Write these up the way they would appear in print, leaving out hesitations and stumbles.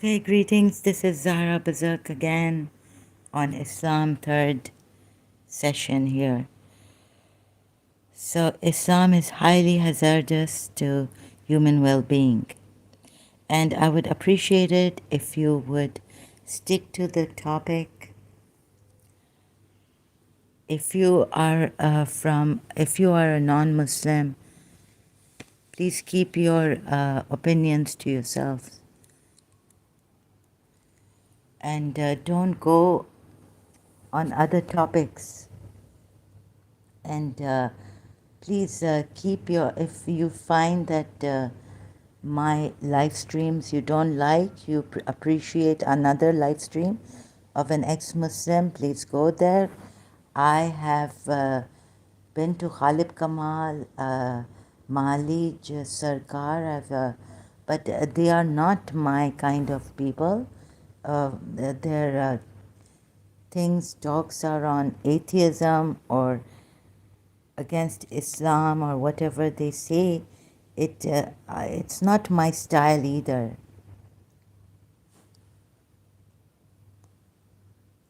Okay, greetings. This is Zahra Bazak again on Islam third session here. So Islam is highly hazardous to human well-being, and I would appreciate it if you would stick to the topic. If you are if you are a non-Muslim, please keep your opinions to yourselves, and don't go on other topics. And please keep your, if you find that my live streams you don't like, you appreciate another live stream of an ex-Muslim, please go there. I have been to Khalib Kamal, Malij, Sarkar, but they are not my kind of people. Their things, talks are on atheism or against Islam or whatever they say. It's not my style either.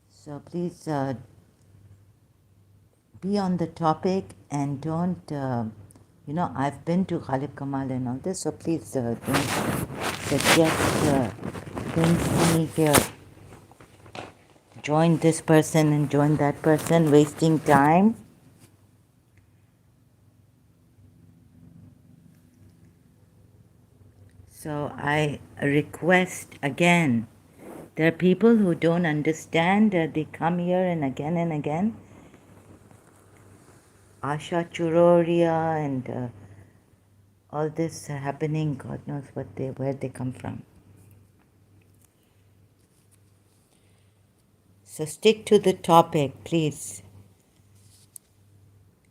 So please be on the topic and don't, I've been to Khalib Kamal and all this, so please don't suggest things to me here. Join this person and join that person, wasting time. So I request again, there are people who don't understand, they come here and again. Asha Churoria and all this happening, God knows where they come from. So stick to the topic, please.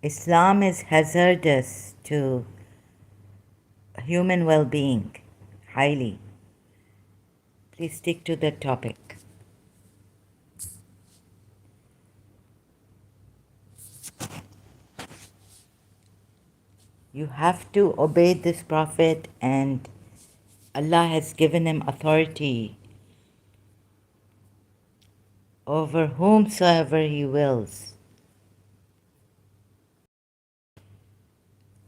Islam is hazardous to human well-being, highly. Please stick to the topic. You have to obey this Prophet, and Allah has given him authority over whomsoever He wills.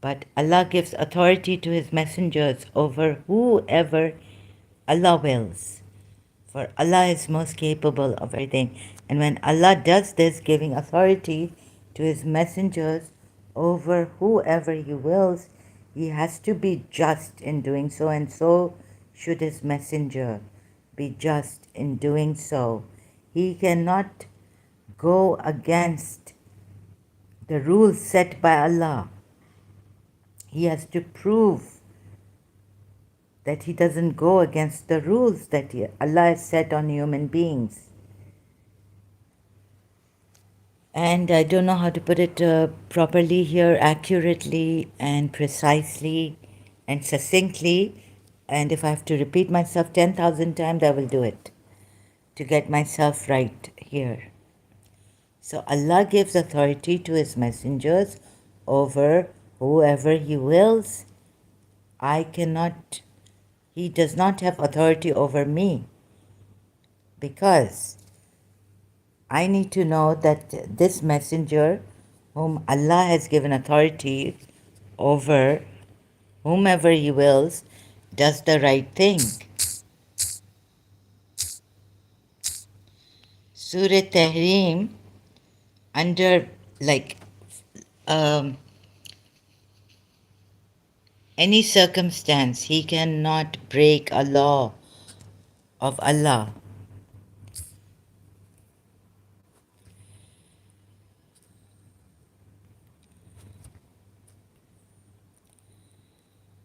But Allah gives authority to His messengers over whoever Allah wills. For Allah is most capable of everything. And when Allah does this, giving authority to His messengers over whoever He wills, He has to be just in doing so, and so should His messenger be just in doing so. He cannot go against the rules set by Allah. He has to prove that he doesn't go against the rules that Allah has set on human beings. And I don't know how to put it properly here, accurately and precisely and succinctly. And if I have to repeat myself 10,000 times, I will do it to get myself right here. So Allah gives authority to His messengers over whoever He wills. He does not have authority over me, because I need to know that this messenger, whom Allah has given authority over whomever He wills, does the right thing. Surah Tahrim, under any circumstance, he cannot break a law of Allah.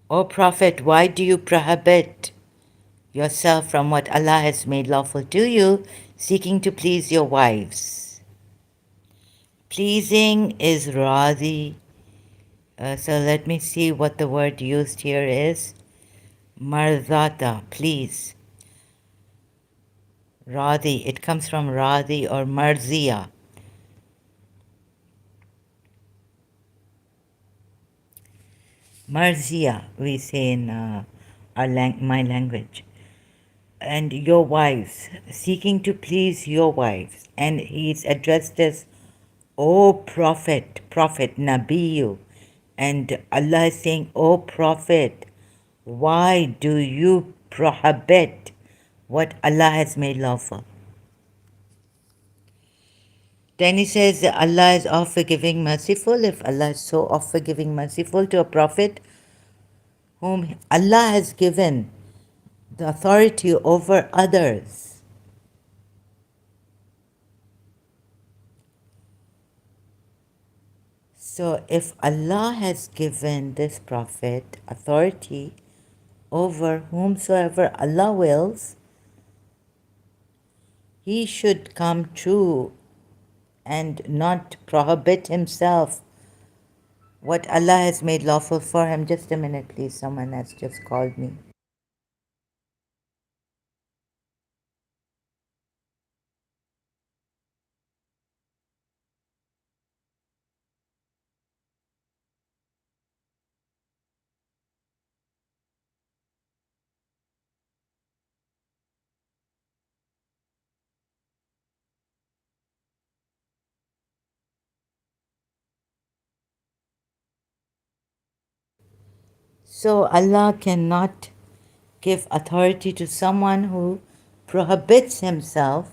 O Prophet, why do you prohibit yourself from what Allah has made lawful to you, seeking to please your wives? Pleasing is radi. So let me see what the word used here is. Mardata, please. Radi, it comes from radi or marzia. Marzia, we say in my language. and your wives, seeking to please your wives. And he's addressed as, O Prophet, Prophet, Nabiyu. And Allah is saying, O Prophet, why do you prohibit what Allah has made lawful? Then he says that Allah is all forgiving, merciful. If Allah is so all forgiving, merciful to a prophet whom Allah has given the authority over others, so if Allah has given this prophet authority over whomsoever Allah wills, he should come true and not prohibit himself what Allah has made lawful for him. Just a minute, please. Someone has just called me. So Allah cannot give authority to someone who prohibits himself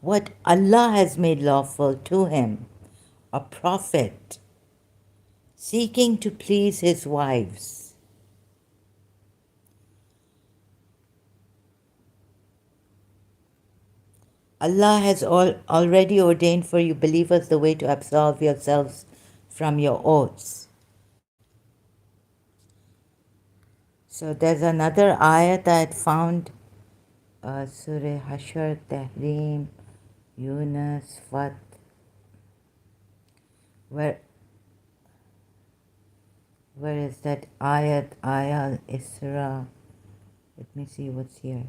what Allah has made lawful to him, a prophet seeking to please his wives. Allah has already ordained for you believers the way to absolve yourselves from your oaths. So there's another ayat that I found, Surah Hashar, Tahrim, Yunus, Fat, where is that ayat, Ayal Isra? Let me see what's here.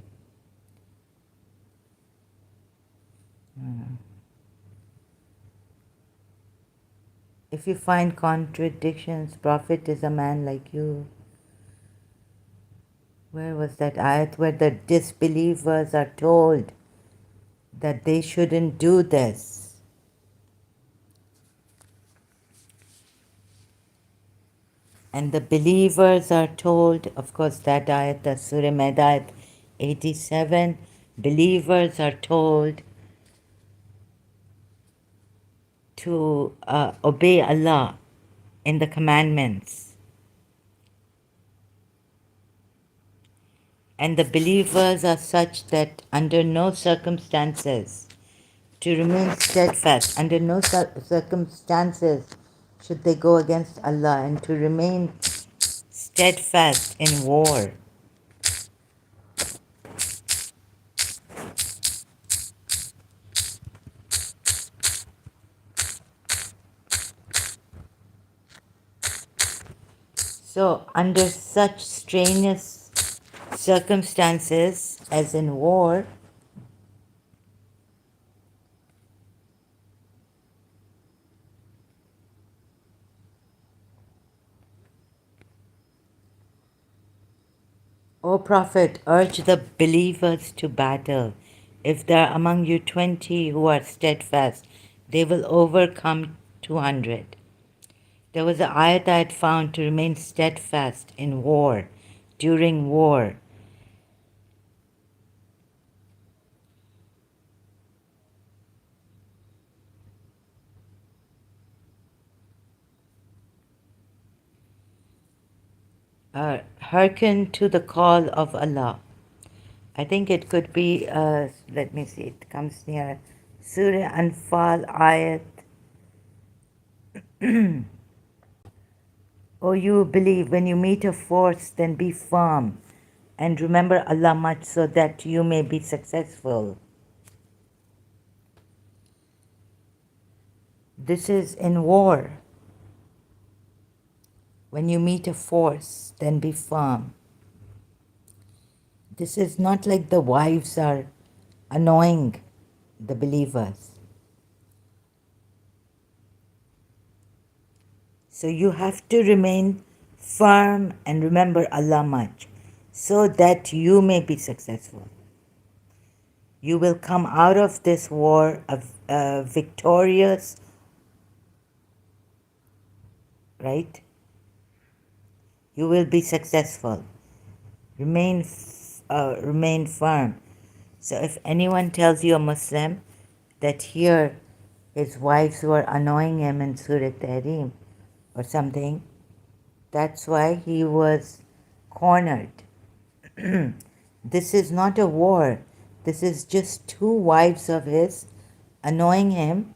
If you find contradictions, Prophet is a man like you. Where was that ayat where the disbelievers are told that they shouldn't do this? And the believers are told, of course, that ayat, the Surah Maida 87, believers are told to obey Allah in the commandments. And the believers are such that under no circumstances to remain steadfast, under no circumstances should they go against Allah, and to remain steadfast in war. So, under such strenuous circumstances as in war, O Prophet, urge the believers to battle. If there are among you 20 who are steadfast, they will overcome 200. There was an ayat I had found to remain steadfast in war, during war. Hearken to the call of Allah. I think it could be, let me see, it comes near Surah Anfal ayat. O you who believe, when you meet a force, then be firm and remember Allah much so that you may be successful. This is in war. When you meet a force, then be firm. This is not like the wives are annoying the believers. So you have to remain firm and remember Allah much so that you may be successful. You will come out of this war victorious, right? You will be successful. Remain firm. So if anyone tells you, a Muslim, that here his wives were annoying him in Surah Tahrim or something, that's why he was cornered. This is not a war. This is just two wives of his annoying him,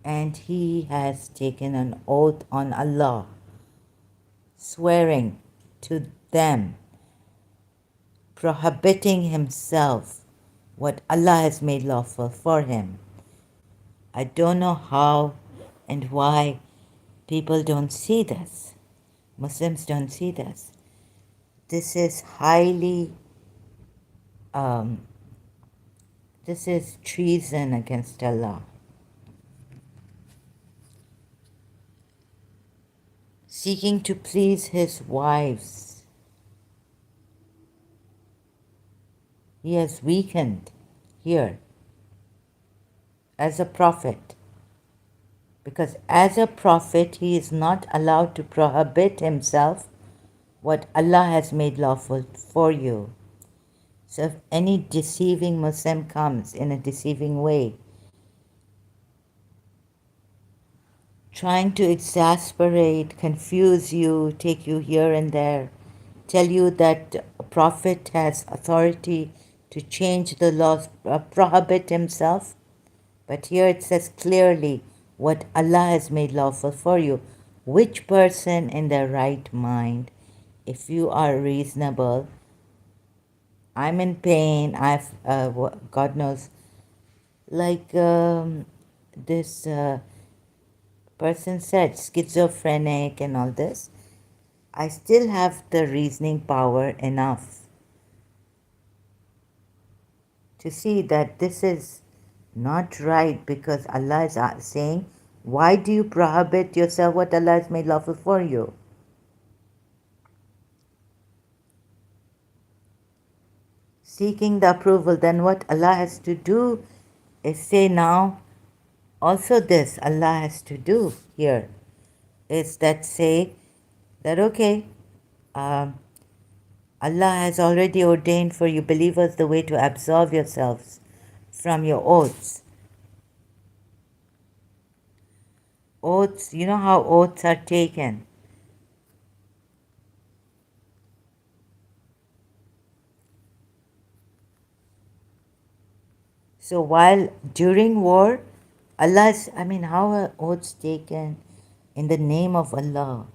and he has taken an oath on Allah, swearing to them, prohibiting himself what Allah has made lawful for him. I don't know how and why people don't see this. Muslims don't see this. This is highly, this is treason against Allah. Seeking to please his wives, he has weakened here as a prophet. Because as a prophet, he is not allowed to prohibit himself what Allah has made lawful for you. So if any deceiving Muslim comes in a deceiving way, trying to exasperate, confuse you, take you here and there, tell you that a prophet has authority to change the laws, prohibit himself, but here it says clearly what Allah has made lawful for you. Which person in their right mind, if you are reasonable, I'm in pain, God knows, like this person said, schizophrenic and all this, I still have the reasoning power enough to see that this is not right, because Allah is saying, why do you prohibit yourself what Allah has made lawful for you? Seeking the approval, then what Allah has to do is say now, also this Allah has to do here is that say that okay, Allah has already ordained for you believers the way to absolve yourselves from your oaths. Oaths, you know how oaths are taken. So while during war, how are oaths taken in the name of Allah?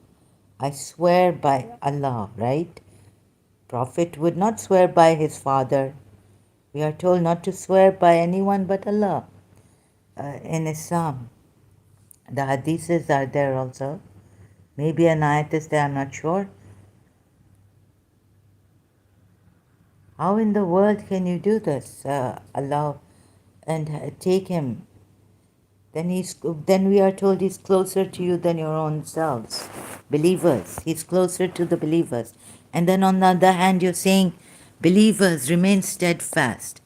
I swear by Allah, right? Prophet would not swear by his father. We are told not to swear by anyone but Allah in Islam. The hadiths are there also. Maybe an ayat is there, I'm not sure. How in the world can you do this? Allah and take him. Then we are told he's closer to you than your own selves. Believers, he's closer to the believers. And then on the other hand, you're saying, believers remain steadfast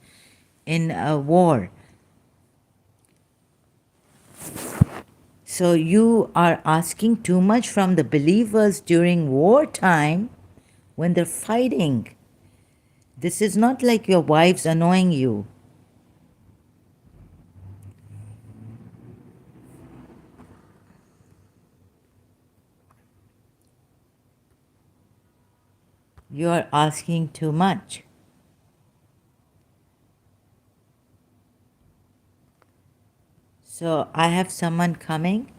in a war. So you are asking too much from the believers during wartime when they're fighting. This is not like your wives annoying you. You are asking too much. So I have someone coming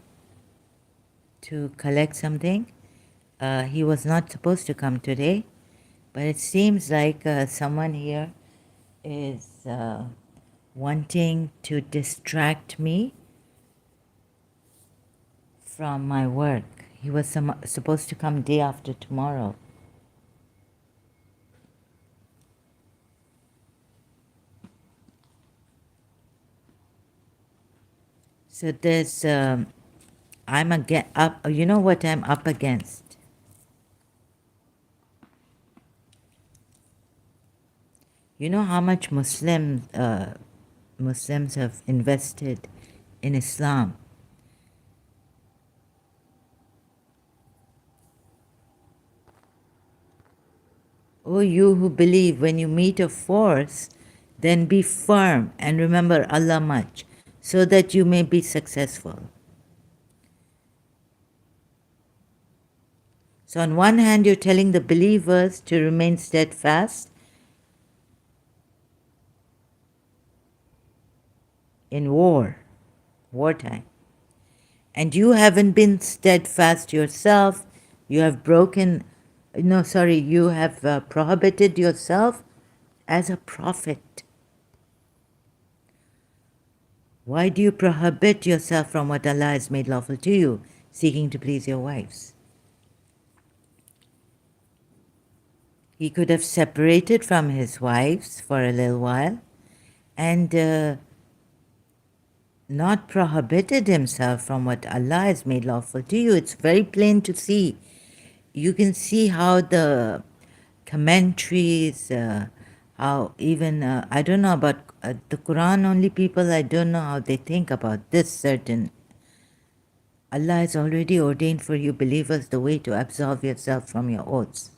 to collect something. He was not supposed to come today, but it seems like someone here is wanting to distract me from my work. He was supposed to come day after tomorrow. So there's, you know what I'm up against? You know how much Muslims have invested in Islam. O you who believe, when you meet a force, then be firm and remember Allah much, so that you may be successful. So on one hand, you're telling the believers to remain steadfast in wartime. And you haven't been steadfast yourself. You have you have prohibited yourself as a prophet. Why do you prohibit yourself from what Allah has made lawful to you, seeking to please your wives? He could have separated from his wives for a little while and not prohibited himself from what Allah has made lawful to you. It's very plain to see. You can see how the commentaries, how even, I don't know about the Quran only people, I don't know how they think about this certain. Allah has already ordained for you believers the way to absolve yourself from your oaths.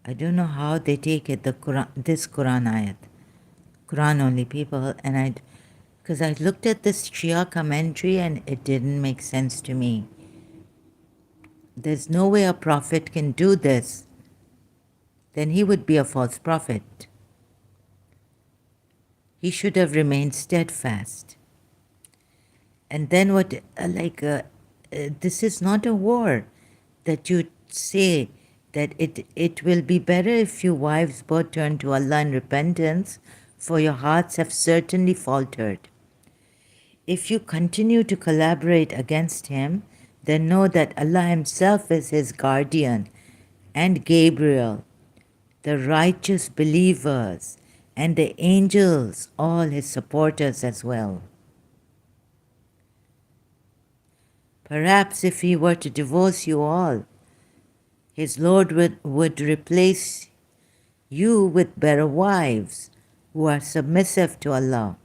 I don't know how they take it, this Quran ayat. Quran only people, and because I looked at this Shia commentary and it didn't make sense to me. There's no way a prophet can do this. Then he would be a false prophet. He should have remained steadfast. And then this is not a war that you say that it will be better if you wives both turn to Allah in repentance, for your hearts have certainly faltered. If you continue to collaborate against him, then know that Allah himself is his guardian, and Gabriel, the righteous believers, and the angels, all his supporters as well. Perhaps if he were to divorce you all, his Lord would replace you with better wives who are submissive to Allah.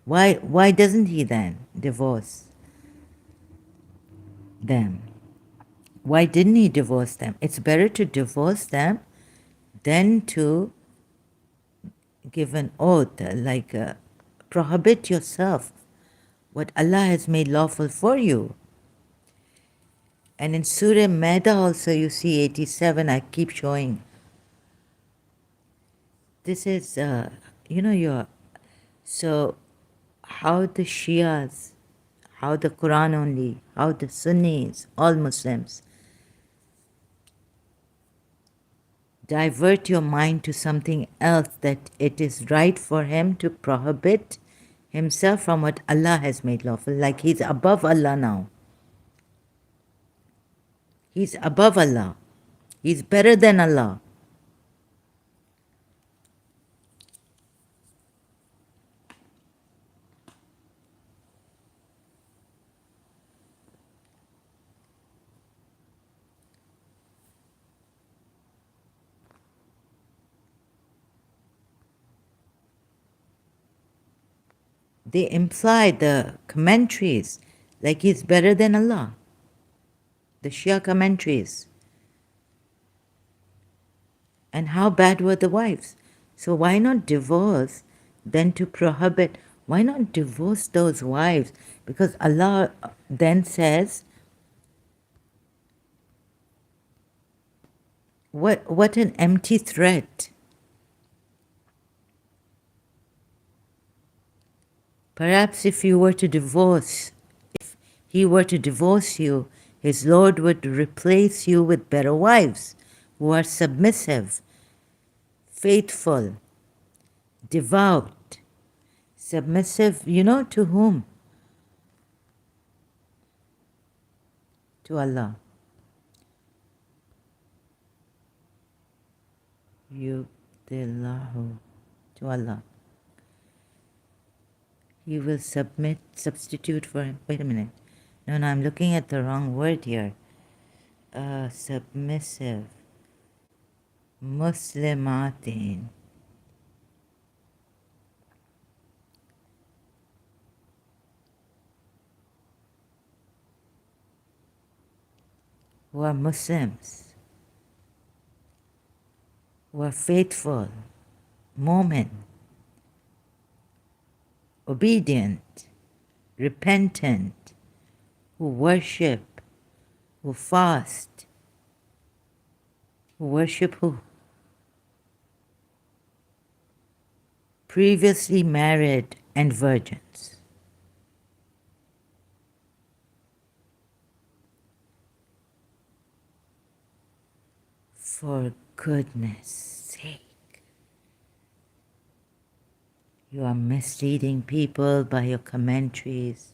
Why doesn't he then divorce them? Why didn't he divorce them? It's better to divorce them than to give an oath, prohibit yourself what Allah has made lawful for you. And in Surah Maida also you see 87, I keep showing. This is, so how the Shias, how the Quran only, how the Sunnis, all Muslims, divert your mind to something else, that it is right for him to prohibit himself from what Allah has made lawful. Like he's above Allah now. He's above Allah. He's better than Allah. They imply, the commentaries, like he's better than Allah. The Shia commentaries. And how bad were the wives? So why not divorce than to prohibit? Why not divorce those wives? Because Allah then says, what an empty threat. Perhaps if he were to divorce you, his Lord would replace you with better wives who are submissive, faithful, devout. Submissive, to whom? To Allah. Yubdillahu, to Allah. He will substitute for him. Wait a minute. No, no, I'm looking at the wrong word here. Submissive. Muslimatin. Who are Muslims. Who are faithful. Mu'min. Obedient. Repentant. Who worship. Who fast. Who worship who? Previously married and virgins. For goodness sake. You are misleading people by your commentaries.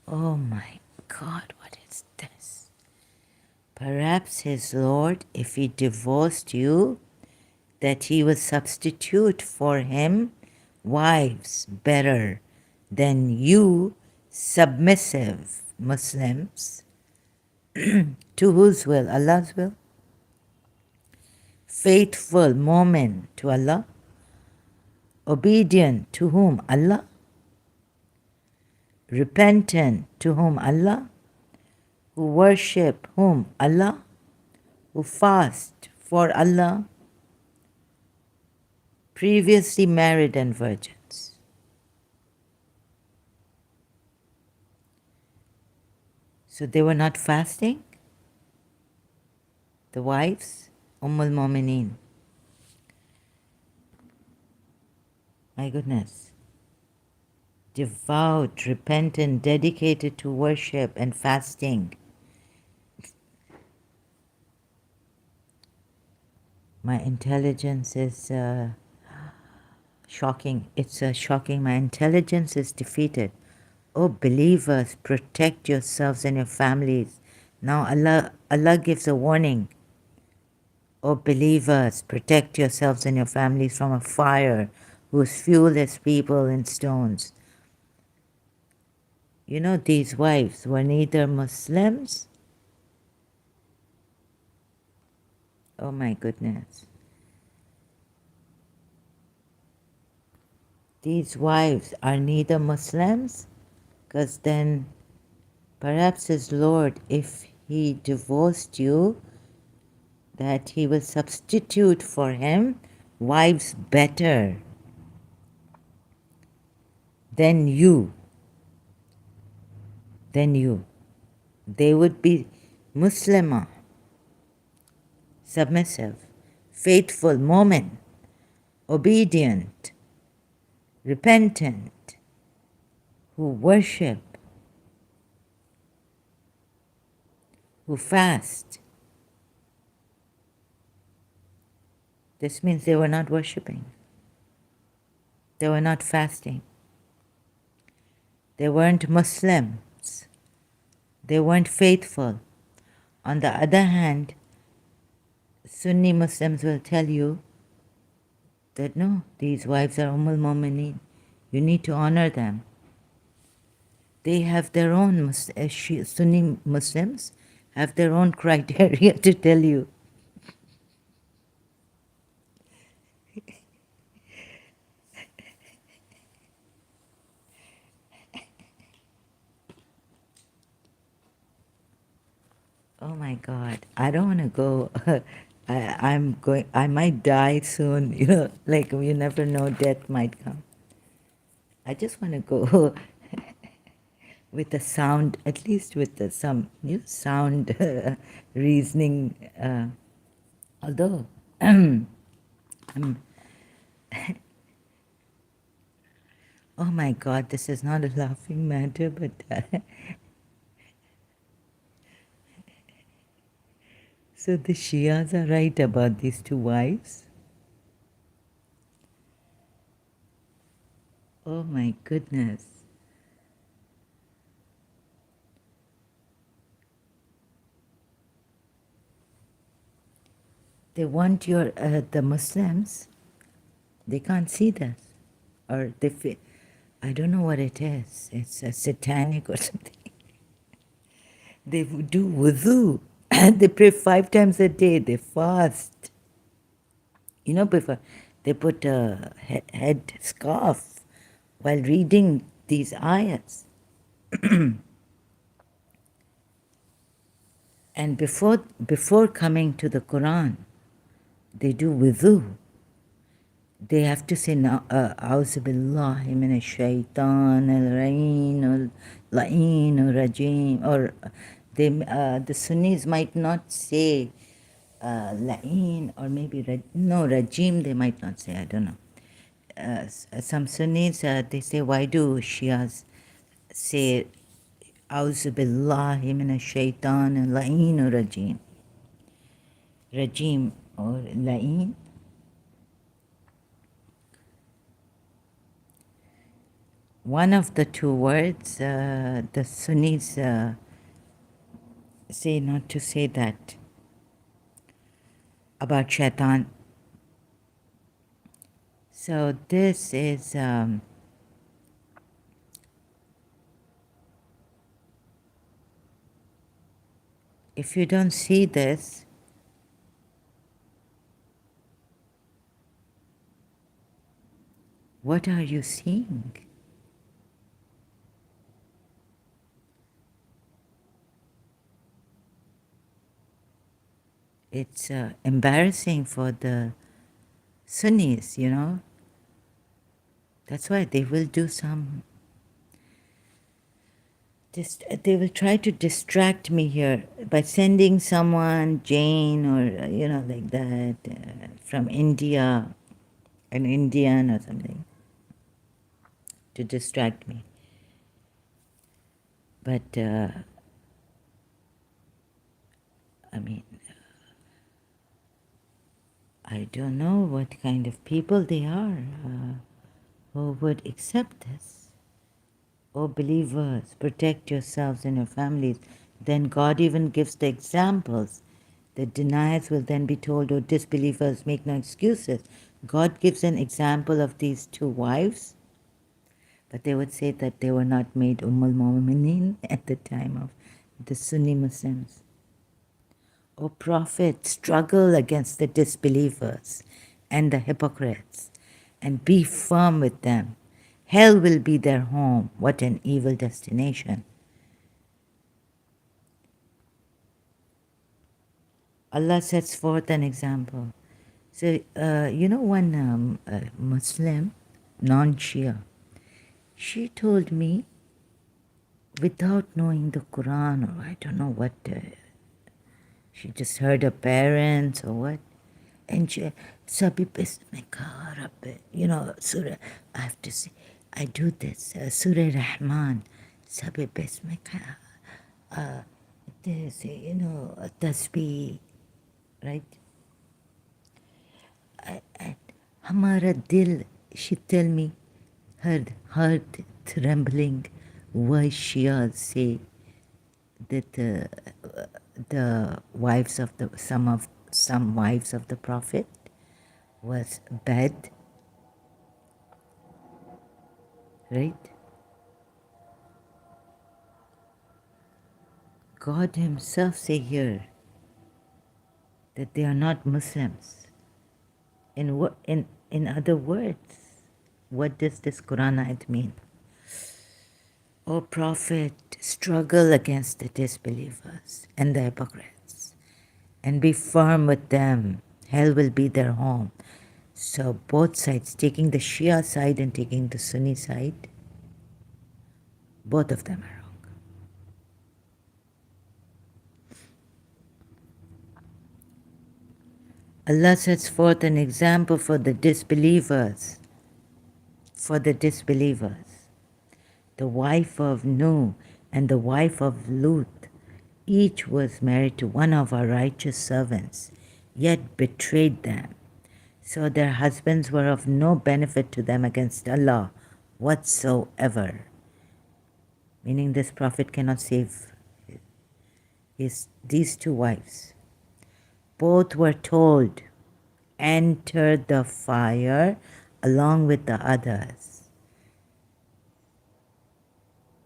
Oh my God, what is this? Perhaps his Lord, if he divorced you, that he will substitute for him wives better than you, submissive Muslims. To whose will? Allah's will? Faithful mu'min to Allah. Obedient to whom? Allah. Repentant to whom? Allah. Who worship whom? Allah. Who fast for Allah. Previously married and virgins. So they were not fasting? The wives? Al-Mu'mineen. My goodness. Devout, repentant, dedicated to worship and fasting. My intelligence is shocking. It's shocking. My intelligence is defeated. Oh, believers, protect yourselves and your families. Now Allah gives a warning. Oh, believers, protect yourselves and your families from a fire whose fuel is people and stones. You know, these wives were neither Muslims. Oh my goodness. These wives are neither Muslims, because then perhaps his Lord, if he divorced you, that he will substitute for him wives better than you. They would be Muslimah, submissive, faithful, mu'min, obedient, repentant, who worship, who fast. This means they were not worshipping. They were not fasting. They weren't Muslims. They weren't faithful. On the other hand, Sunni Muslims will tell you that no, these wives are Mu'mineen. You need to honor them. They have their own, Sunni Muslims have their own criteria to tell you. Oh my God, I don't want to go. I might die soon, like you never know, death might come. I just want to go with the sound, at least with some sound reasoning. Although, oh my God, this is not a laughing matter, but so the Shias are right about these two wives. Oh my goodness. They want the Muslims, they can't see this. Or I don't know what it is. It's a satanic or something. They do wudu. They pray 5 times a day. They fast. Before they put a head scarf while reading these ayats. And before coming to the Quran, they do wudu. They have to say, A'udhu billahi minash shaitan al-ra'een al-la'een al-rajim. Or the Sunnis might not say la'een, or maybe, no, rajim they might not say, I don't know. Some Sunnis, they say, why do Shias say, A'udhu billahi minash shaitan al-la'een al-rajim. Rajim or la'een. One of the two words, the Sunnis say not to say that about shaitan. So this is, if you don't see this, what are you seeing? It's embarrassing for the Sunnis, That's why they will do they will try to distract me here by sending someone, Jane, or, like that, from India, an Indian or something, to distract me. But, I mean, I don't know what kind of people they are who would accept this. Oh, believers, protect yourselves and your families. Then God even gives the examples. The deniers will then be told, oh, disbelievers, make no excuses. God gives an example of these two wives, but they would say that they were not made Mu'minin at the time of the Sunni Muslims. O Prophet, struggle against the disbelievers and the hypocrites and be firm with them. Hell will be their home. What an evil destination. Allah sets forth an example. So, one Muslim, non-Shia, she told me, without knowing the Quran, or I don't know what, she just heard her parents or what, and she, Sabi Bismika Rabbi, Surah, I have to say, I do this, Surah Rahman, Sabi Bismika, this, Tasbih, right? Hamara dil, she tell me, her heart trembling, why Shia say that the wives of some wives of the Prophet was bad, right? God himself say here that they are not Muslims. In other words, what does this Quran ayat mean? O Prophet, struggle against the disbelievers and the hypocrites and be firm with them. Hell will be their home. So both sides, taking the Shia side and taking the Sunni side, both of them are wrong. Allah sets forth an example for the disbelievers. For the disbelievers. The wife of Nuh and the wife of Lut, each was married to one of our righteous servants, yet betrayed them. So their husbands were of no benefit to them against Allah whatsoever. Meaning this prophet cannot save these two wives. Both were told, enter the fire along with the others.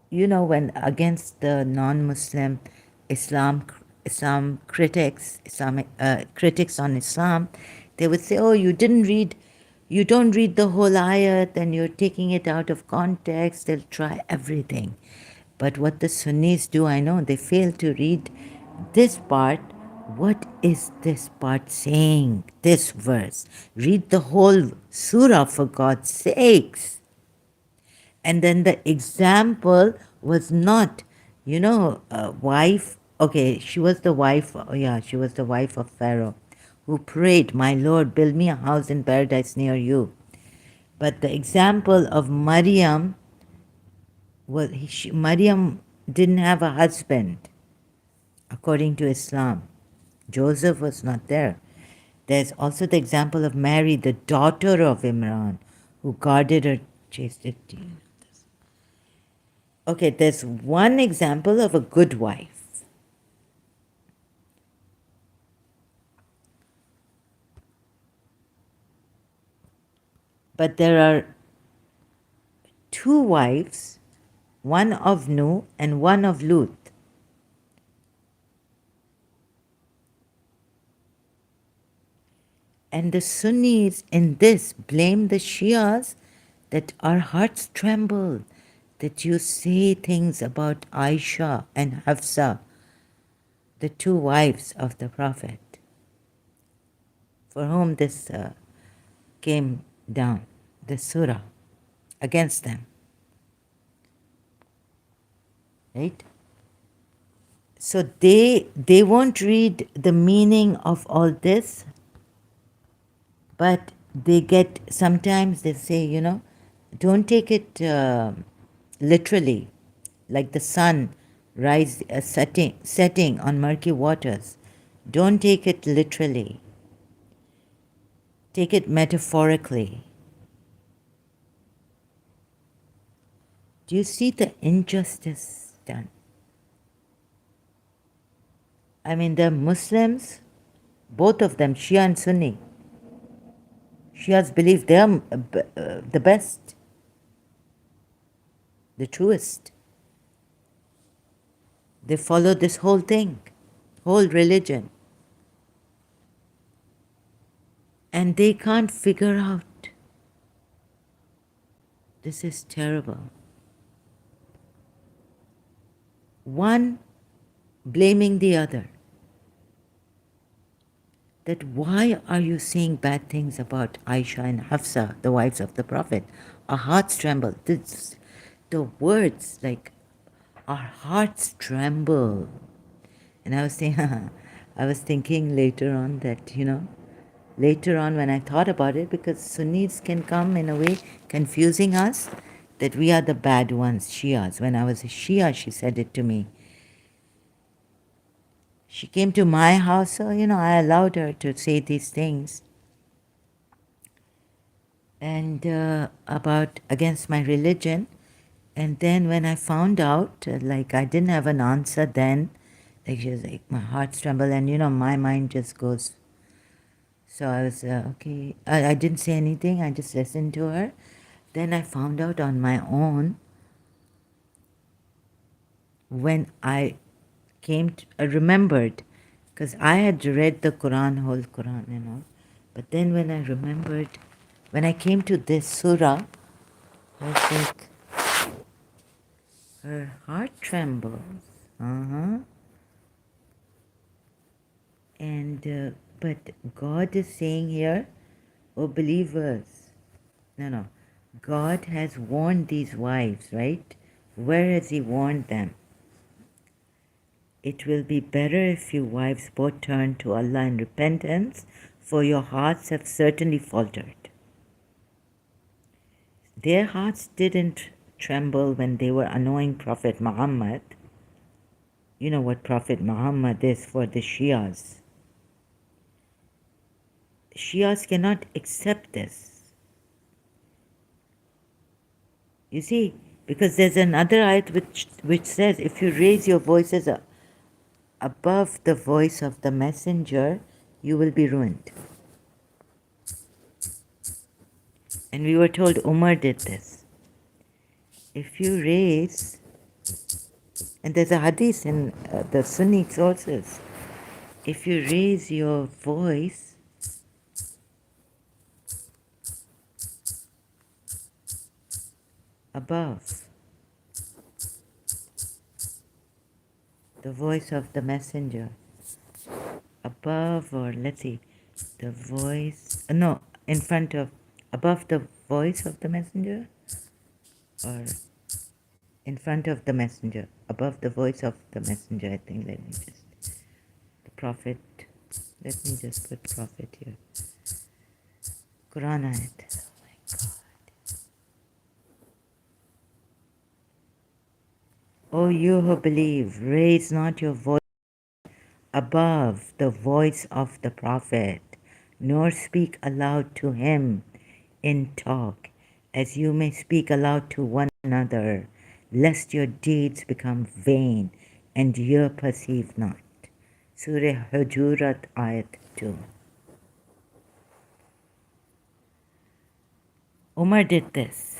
When against the non-Muslim, Islam, Islam critics, Islamic critics on Islam, they would say, "Oh, you don't read the whole ayat, and you're taking it out of context." They'll try everything, but what the Sunnis do, I know, they fail to read this part. What is this part saying? This verse. Read the whole surah for God's sakes. And then the example was not, a wife. Okay, she was the wife. Oh, yeah, she was the wife of Pharaoh who prayed, "My Lord, build me a house in paradise near you." But the example of Maryam was Maryam didn't have a husband according to Islam. Joseph was not there. There's also the example of Mary, the daughter of Imran, who guarded her chastity. Okay, there's one example of a good wife. But there are two wives, one of Nuh and one of Lut. And the Sunnis in this blame the Shias that our hearts tremble, that you say things about Aisha and Hafsa, the two wives of the Prophet, for whom this came down, the surah, against them. Right? So they won't read the meaning of all this, but they get, sometimes they say, don't take it literally, like the sun setting on murky waters. Don't take it literally. Take it metaphorically. Do you see the injustice done? I mean, the Muslims, both of them, Shia and Sunni, Shias believe they are the best, the truest. They follow this whole thing, whole religion. And they can't figure out. This is terrible. One blaming the other. That why are you saying bad things about Aisha and Hafsa, the wives of the Prophet? Our hearts tremble. The words, like, our hearts tremble. And I was thinking later on that, later on when I thought about it, because Sunnis can come in a way confusing us, that we are the bad ones, Shias. When I was a Shia, she said it to me. She came to my house, so, I allowed her to say these things. And about against my religion. And then when I found out, like, I didn't have an answer then, like, she was like, my heart's tremble, and, my mind just goes. So I was, okay. I didn't say anything. I just listened to her. Then I found out on my own when I I remembered, because I had read the Quran, whole Quran and all. But then when I remembered, when I came to this surah, I was like, her heart trembles. And, but God is saying here, oh believers, no, God has warned these wives, right? Where has He warned them? It will be better if you wives both turn to Allah in repentance, for your hearts have certainly faltered. Their hearts didn't tremble when they were annoying Prophet Muhammad. You know what Prophet Muhammad is for the Shias. Shias cannot accept this. You see, because there's another ayat which says, if you raise your voices above the voice of the messenger, you will be ruined. And we were told Umar did this. If you raise And there's a hadith in the Sunni sources. If you raise your voice above the voice of the messenger, above, or let's see, the voice, no, in front of, above the voice of the messenger, or in front of the messenger, above the voice of the messenger, I think. Let me just, the prophet, let me just put prophet here. Quran ayat. Oh my God. O you who believe, raise not your voice above the voice of the prophet, nor speak aloud to him in talk, as you may speak aloud to one another, lest your deeds become vain and you perceive not. Surah Hujurat Ayat 2. Umar did this,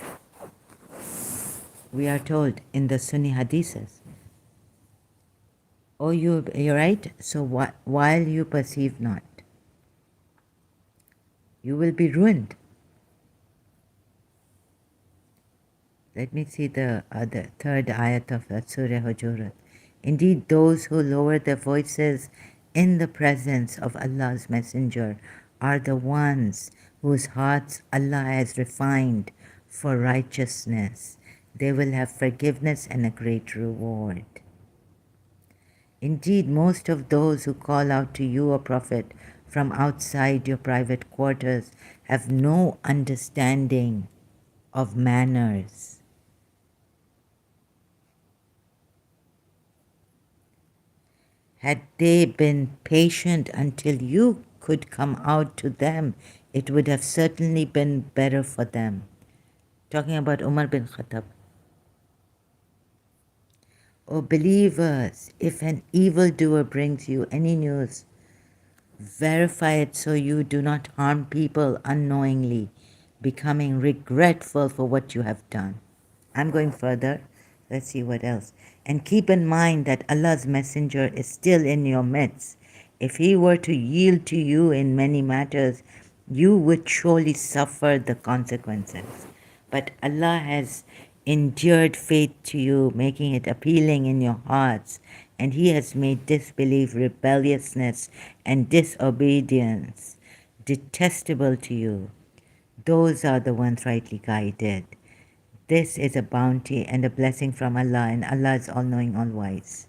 we are told in the Sunni Hadiths. Oh, you're right, so while you perceive not, you will be ruined. Let me see the third ayat of Surah Hujurat. Indeed, those who lower their voices in the presence of Allah's Messenger are the ones whose hearts Allah has refined for righteousness. They will have forgiveness and a great reward. Indeed, most of those who call out to you, O Prophet, from outside your private quarters have no understanding of manners. Had they been patient until you could come out to them, it would have certainly been better for them. Talking about Umar bin Khattab. O believers, if an evildoer brings you any news, verify it so you do not harm people unknowingly, becoming regretful for what you have done. I'm going further. Let's see what else. And keep in mind that Allah's Messenger is still in your midst. If he were to yield to you in many matters, you would surely suffer the consequences. But Allah has endured faith to you, making it appealing in your hearts, and he has made disbelief, rebelliousness, and disobedience detestable to you. Those are the ones rightly guided. This is a bounty and a blessing from Allah, and Allah is all-knowing, all-wise.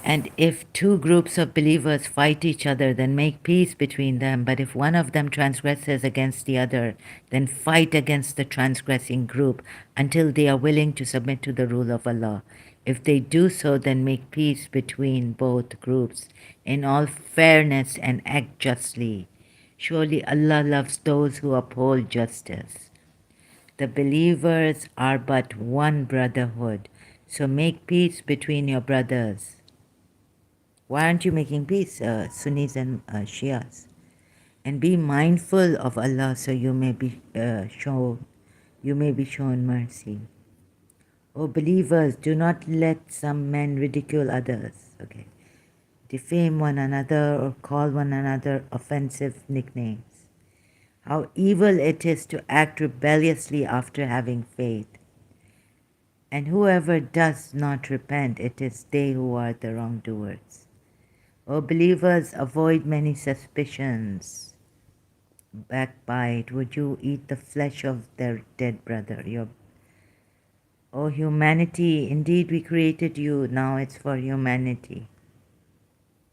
And if two groups of believers fight each other, then make peace between them. But if one of them transgresses against the other, then fight against the transgressing group until they are willing to submit to the rule of Allah. If they do so, then make peace between both groups in all fairness and act justly. Surely Allah loves those who uphold justice. The believers are but one brotherhood, so make peace between your brothers. Why aren't you making peace, Sunnis and Shias? And be mindful of Allah, so you may be shown mercy. O believers, do not let some men ridicule others. Okay, defame one another or call one another offensive nicknames. How evil it is to act rebelliously after having faith. And whoever does not repent, it is they who are the wrongdoers. O believers, avoid many suspicions. Backbite, would you eat the flesh of their dead brother? O humanity, indeed we created you, now it's for humanity.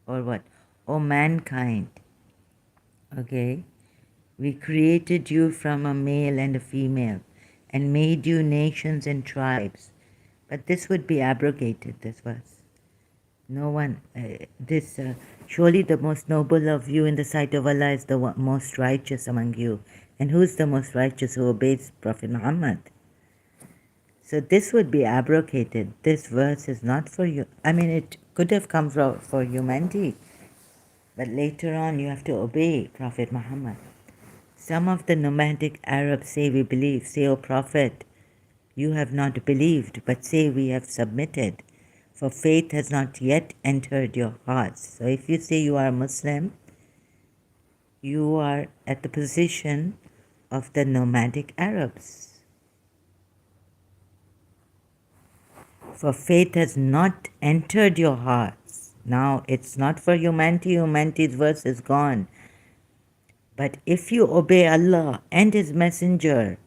Or what? O mankind, okay? We created you from a male and a female and made you nations and tribes. But this would be abrogated, this verse. No one, surely the most noble of you in the sight of Allah is the most righteous among you. And who's the most righteous? Who obeys Prophet Muhammad. So this would be abrogated. This verse is not for you. I mean, it could have come for humanity. But later on, you have to obey Prophet Muhammad. Some of the nomadic Arabs say, we believe, say, O Prophet, You have not believed, but say we have submitted, for faith has not yet entered your hearts. So if you say you are a Muslim, you are at the position of the nomadic Arabs. For faith has not entered your hearts. Now, it's not for humanity. Humanity's verse is gone. But if you obey Allah and His Messenger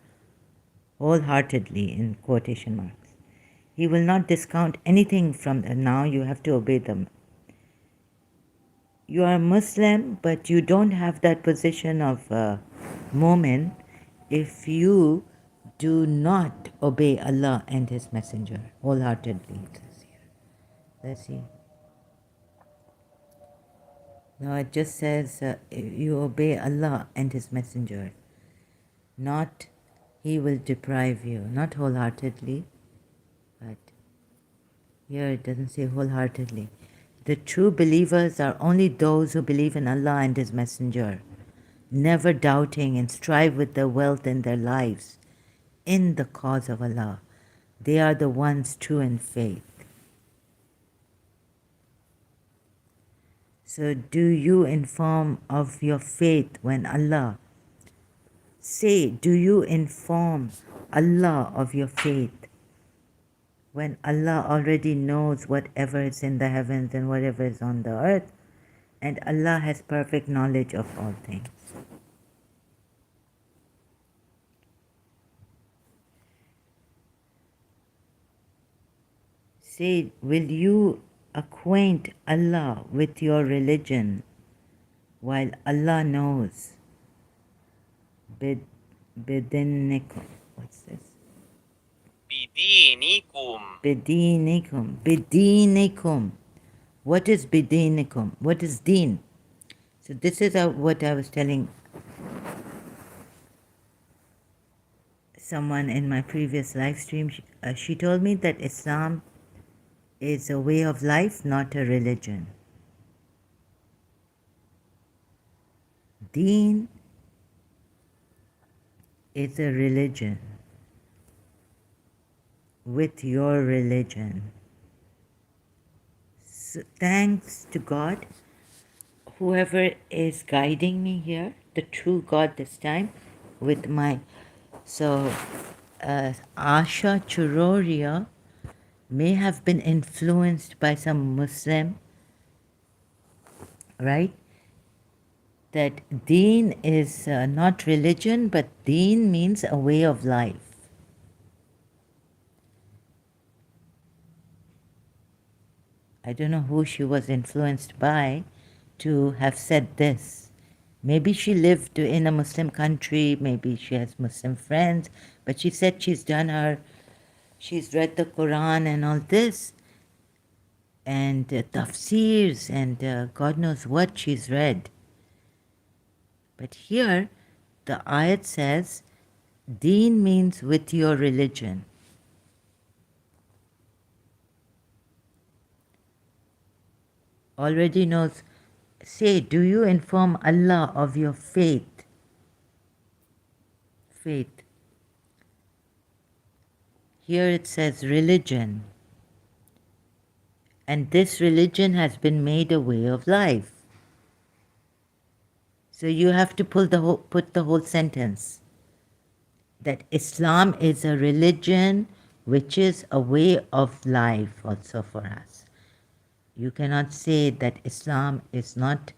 wholeheartedly, in quotation marks, He will not discount anything from them. Now you have to obey them. You are Muslim, but you don't have that position of mu'min if you do not obey Allah and His Messenger wholeheartedly. Let's see. No, it just says you obey Allah and His Messenger. Not He will deprive you. Not wholeheartedly, but here it doesn't say wholeheartedly. The true believers are only those who believe in Allah and His Messenger, never doubting and strive with their wealth and their lives in the cause of Allah. They are the ones true in faith. So do you inform of your faith when Allah? Say, do you inform Allah of your faith when Allah already knows whatever is in the heavens and whatever is on the earth, and Allah has perfect knowledge of all things? Say, will you acquaint Allah with your religion while Allah knows? Bidinikum. What's this? Bidinikum. Bidinikum. Bidinikum. What is bidinikum? What is deen? So this is what I was telling someone in my previous live stream. She told me that Islam is a way of life, not a religion. Deen is a religion. With your religion. So thanks to God, whoever is guiding me here, the true God this time, with my Asha Churoria may have been influenced by some Muslim, right? That deen is not religion, but deen means a way of life. I don't know who she was influenced by to have said this. Maybe she lived in a Muslim country, maybe she has Muslim friends, but she said she's read the Quran and all this, and tafsirs, and God knows what she's read. But here, the ayat says, deen means with your religion. Already knows, say, do you inform Allah of your faith? Faith. Here it says religion. And this religion has been made a way of life. So you have to put the whole sentence. That Islam is a religion which is a way of life also for us. You cannot say that Islam is not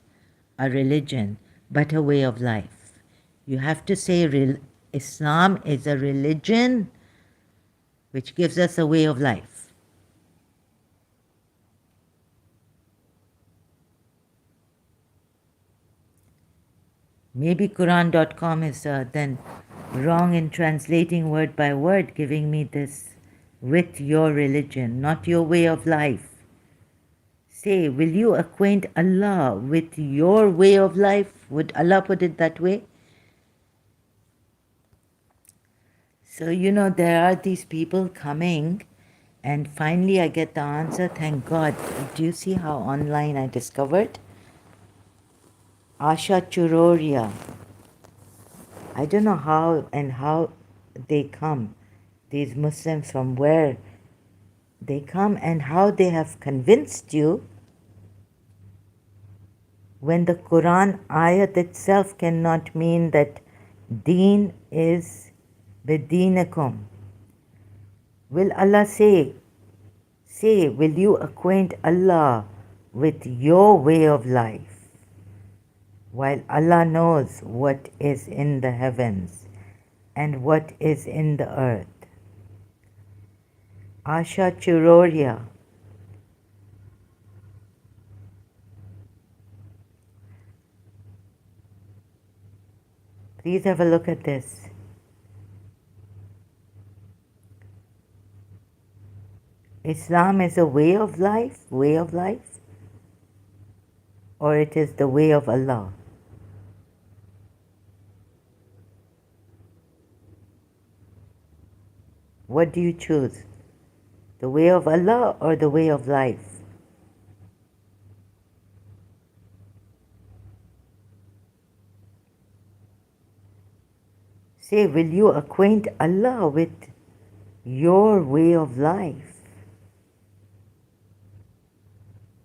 a religion, but a way of life. You have to say Islam is a religion which gives us a way of life. Maybe Quran.com is then wrong in translating word by word, giving me this with your religion, not your way of life. Say, will you acquaint Allah with your way of life? Would Allah put it that way? So, there are these people coming, and finally I get the answer, thank God. Do you see how online I discovered? Asha Churoria. I don't know how they come. these Muslims from where they come and how they have convinced you when the Quran ayat itself cannot mean that deen is bidinakum. Will Allah say, will you acquaint Allah with your way of life, while Allah knows what is in the heavens and what is in the earth? Asha Chiroria. Please have a look at this. Islam is a way of life, or it is the way of Allah? What do you choose? The way of Allah or the way of life? Say, will you acquaint Allah with your way of life,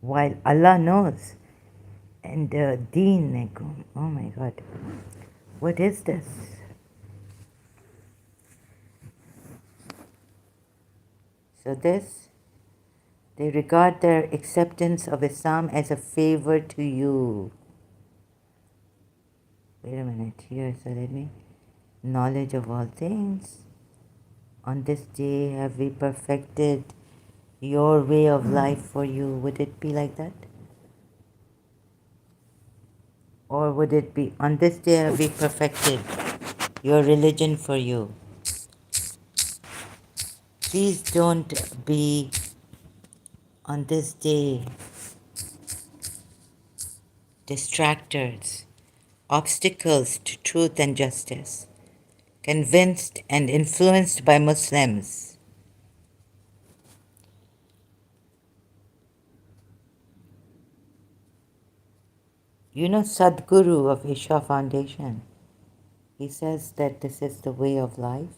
while Allah knows? And deen, oh my God, what is this? So this, they regard their acceptance of Islam as a favor to you. Wait a minute, here, so let me, knowledge of all things. On this day have we perfected your way of life for you. Would it be like that? Or would it be, on this day have we perfected your religion for you? Please don't be on this day distractors, obstacles to truth and justice, convinced and influenced by Muslims. You know Sadhguru of Isha Foundation, he says that this is the way of life.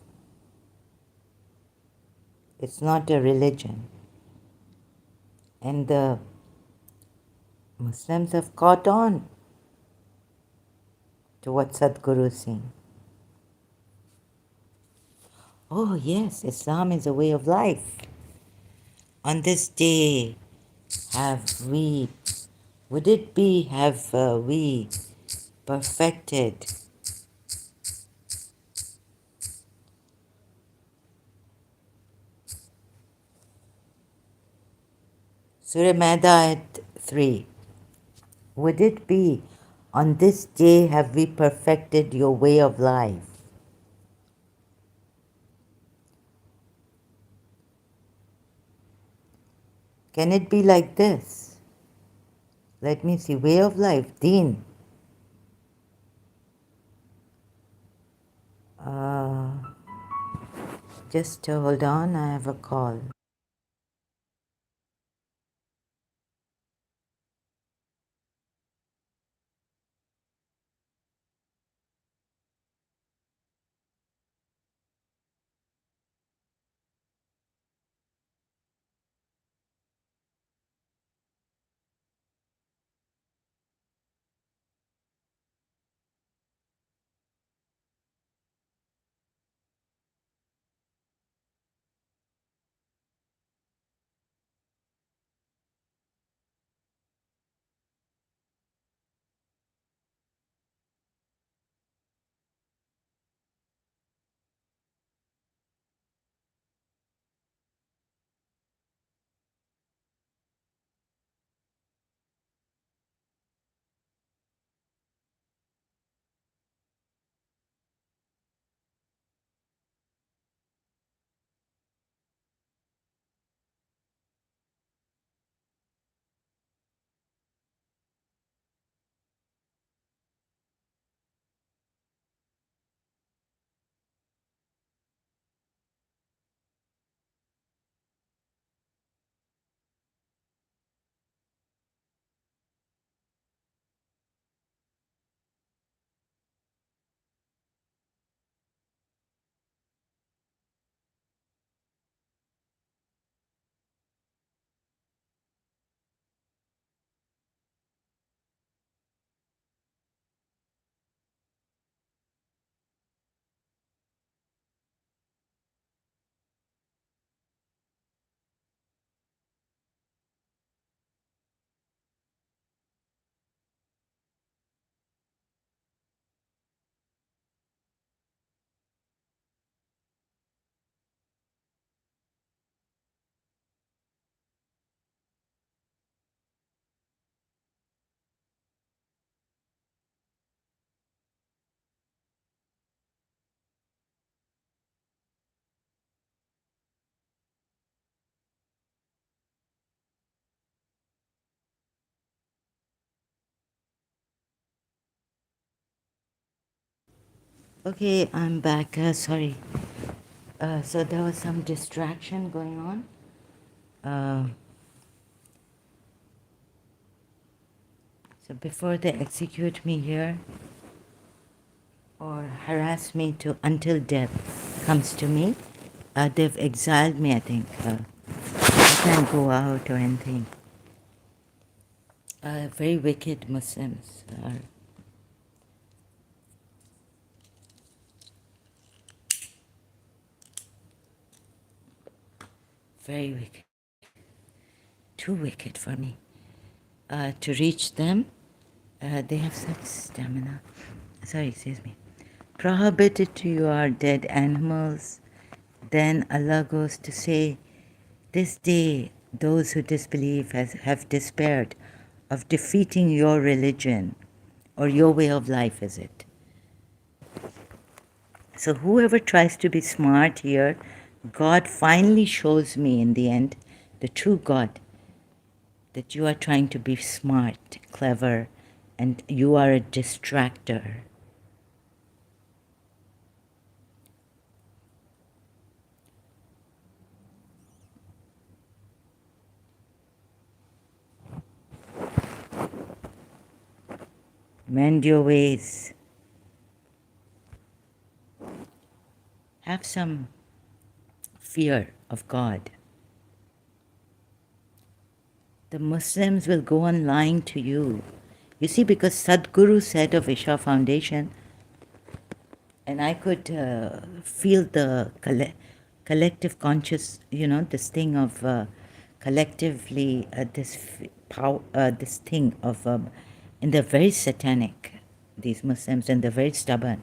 It's not a religion. And the Muslims have caught on to what Sadhguru is saying. Oh yes, Islam is a way of life. On this day have we, would it be, have we perfected Surah Maida at 3. Would it be, on this day have we perfected your way of life? Can it be like this? Let me see, way of life, deen. Uh, just hold on, I have a call. Okay, I'm back. Sorry. So there was some distraction going on. Uh, so before they execute me here or harass me to until death comes to me, they've exiled me. I think I can't go out or anything. Very wicked Muslims are very wicked, too wicked for me. To reach them, they have such stamina. Sorry, excuse me. Prohibited to you are dead animals. Then Allah goes to say, this day those who disbelieve have despaired of defeating your religion or your way of life, is it? So whoever tries to be smart here, God finally shows me in the end, the true God, that you are trying to be smart, clever, and you are a distractor. Mend your ways. Have some fear of God. The Muslims will go on lying to you. You see, because Sadhguru said of Isha Foundation, and I could feel the collective conscious, this thing of collectively, power, this thing of, and they're very satanic, these Muslims, and they're very stubborn.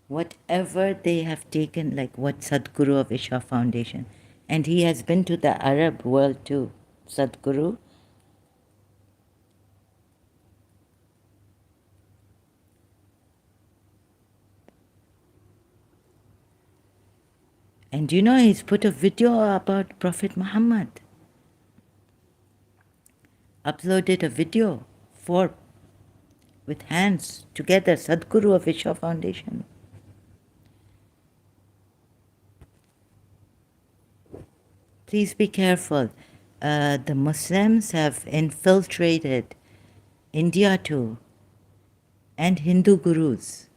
Whatever they have taken, like what Sadhguru of Isha Foundation, and he has been to the Arab world too, Sadhguru. And he's put a video about Prophet Muhammad. Uploaded a video with hands together, Sadhguru of Isha Foundation. Please be careful. The Muslims have infiltrated India too, and Hindu gurus.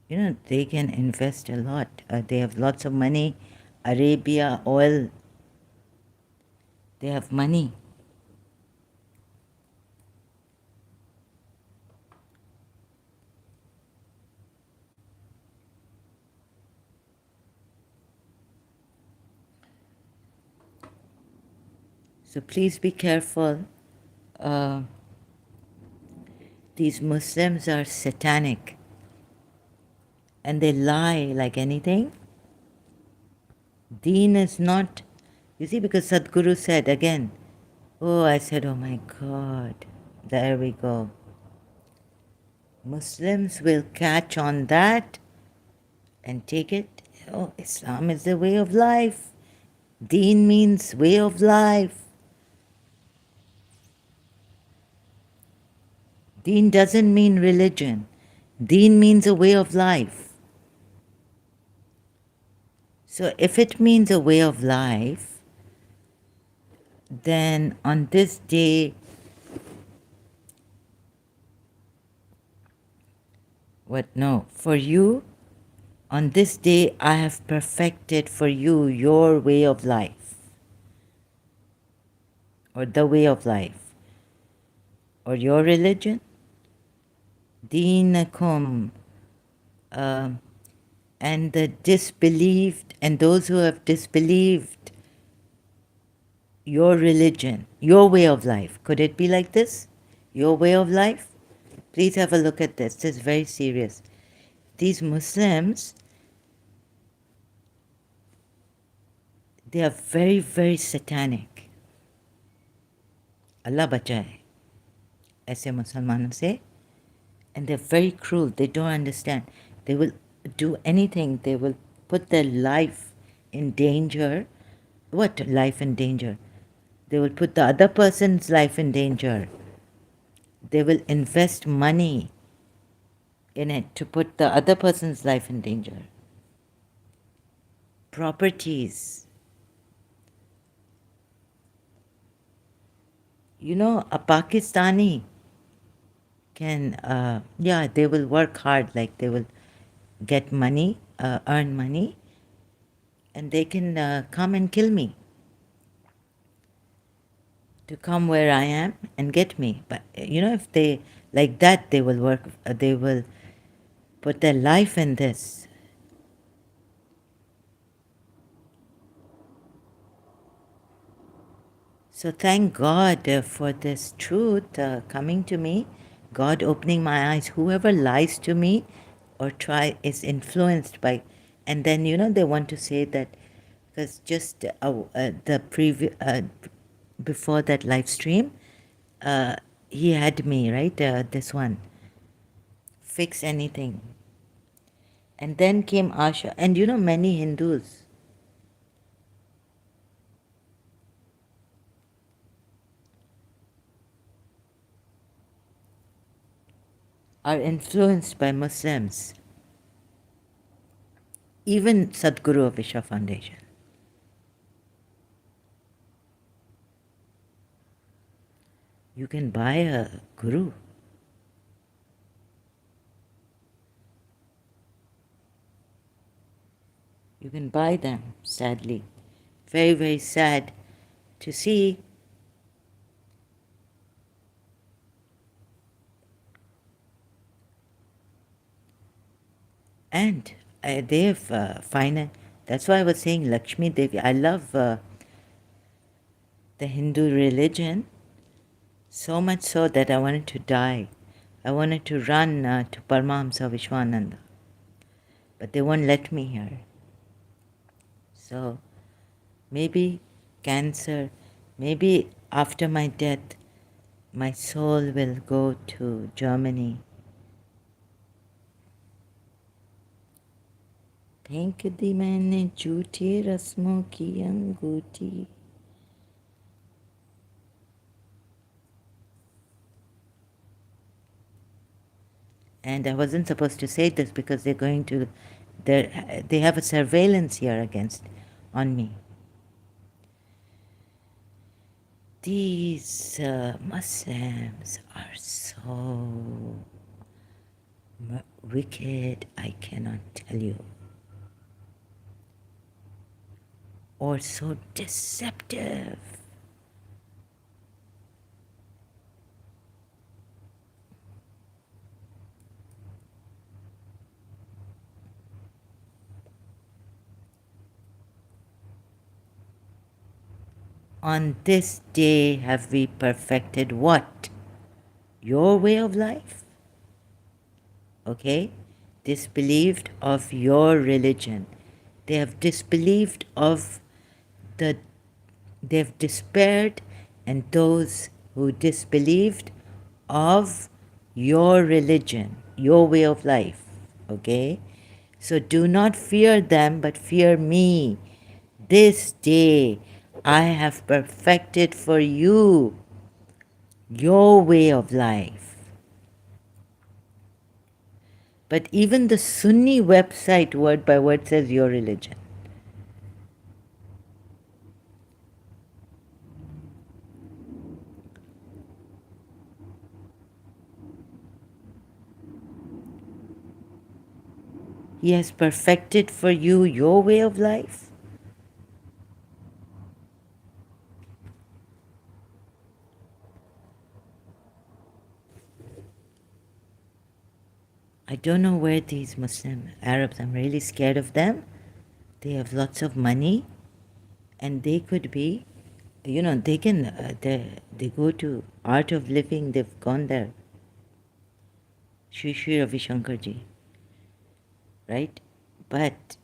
They can invest a lot. They have lots of money. Arabia, oil. They have money. So please be careful. These Muslims are satanic. And they lie like anything. Deen is not, you see, because Sadhguru said again, I said, oh my God, there we go. Muslims will catch on that and take it. Islam is the way of life. Deen means way of life. Deen doesn't mean religion. Deen means a way of life. So if it means a way of life, then on this day, for you, on this day I have perfected for you your way of life, or the way of life, or your religion, deenakum, and the disbelieved, and those who have disbelieved your religion, your way of life. Could it be like this? Your way of life? Please have a look at this. This is very serious. These Muslims, they are very, very satanic. Allah bachaye. Aise Musalmanon se. And they're very cruel. They don't understand. They will do anything. They will put their life in danger. What life in danger? They will put the other person's life in danger. They will invest money in it to put the other person's life in danger. Properties. You know, a Pakistani can, yeah, they will work hard, like they will get money, earn money, and they can come and kill me, to come where I am and get me. But you know, if they like that, they will work, they will put their life in this. So thank God for this truth coming to me, God opening my eyes. Whoever lies to me or try is influenced by, and then you know they want to say that because just the before that live stream, he had me right. This one, fix anything, and then came Asha, and you know many Hindus are influenced by Muslims, even Sadhguru of Isha Foundation. You can buy a guru. You can buy them, sadly. Very, very sad to see. And they have that's why I was saying Lakshmi Devi. I love the Hindu religion so much so that I wanted to die. I wanted to run to Paramahamsa Vishwananda, but they won't let me here. So maybe cancer, maybe after my death, my soul will go to Germany. फेंक दी मैंने झूठी रस्मों की अंगूठी. And I wasn't supposed to say this because they're going to, they have a surveillance here against, on me. These Muslims are so wicked, I cannot tell you. Or so deceptive. On this day have we perfected what? Your way of life? Okay? Disbelieved of your religion. They have disbelieved of the, they've despaired, and those who disbelieved of your religion, your way of life. Okay? So do not fear them, but fear me. This day I have perfected for you your way of life. But even the Sunni website word by word says your religion. He has perfected for you your way of life. I don't know where these Muslim Arabs, I'm really scared of them. They have lots of money, and they could be, you know, they can, they go to Art of Living, they've gone there. Shri Ravi Shankarji, right? But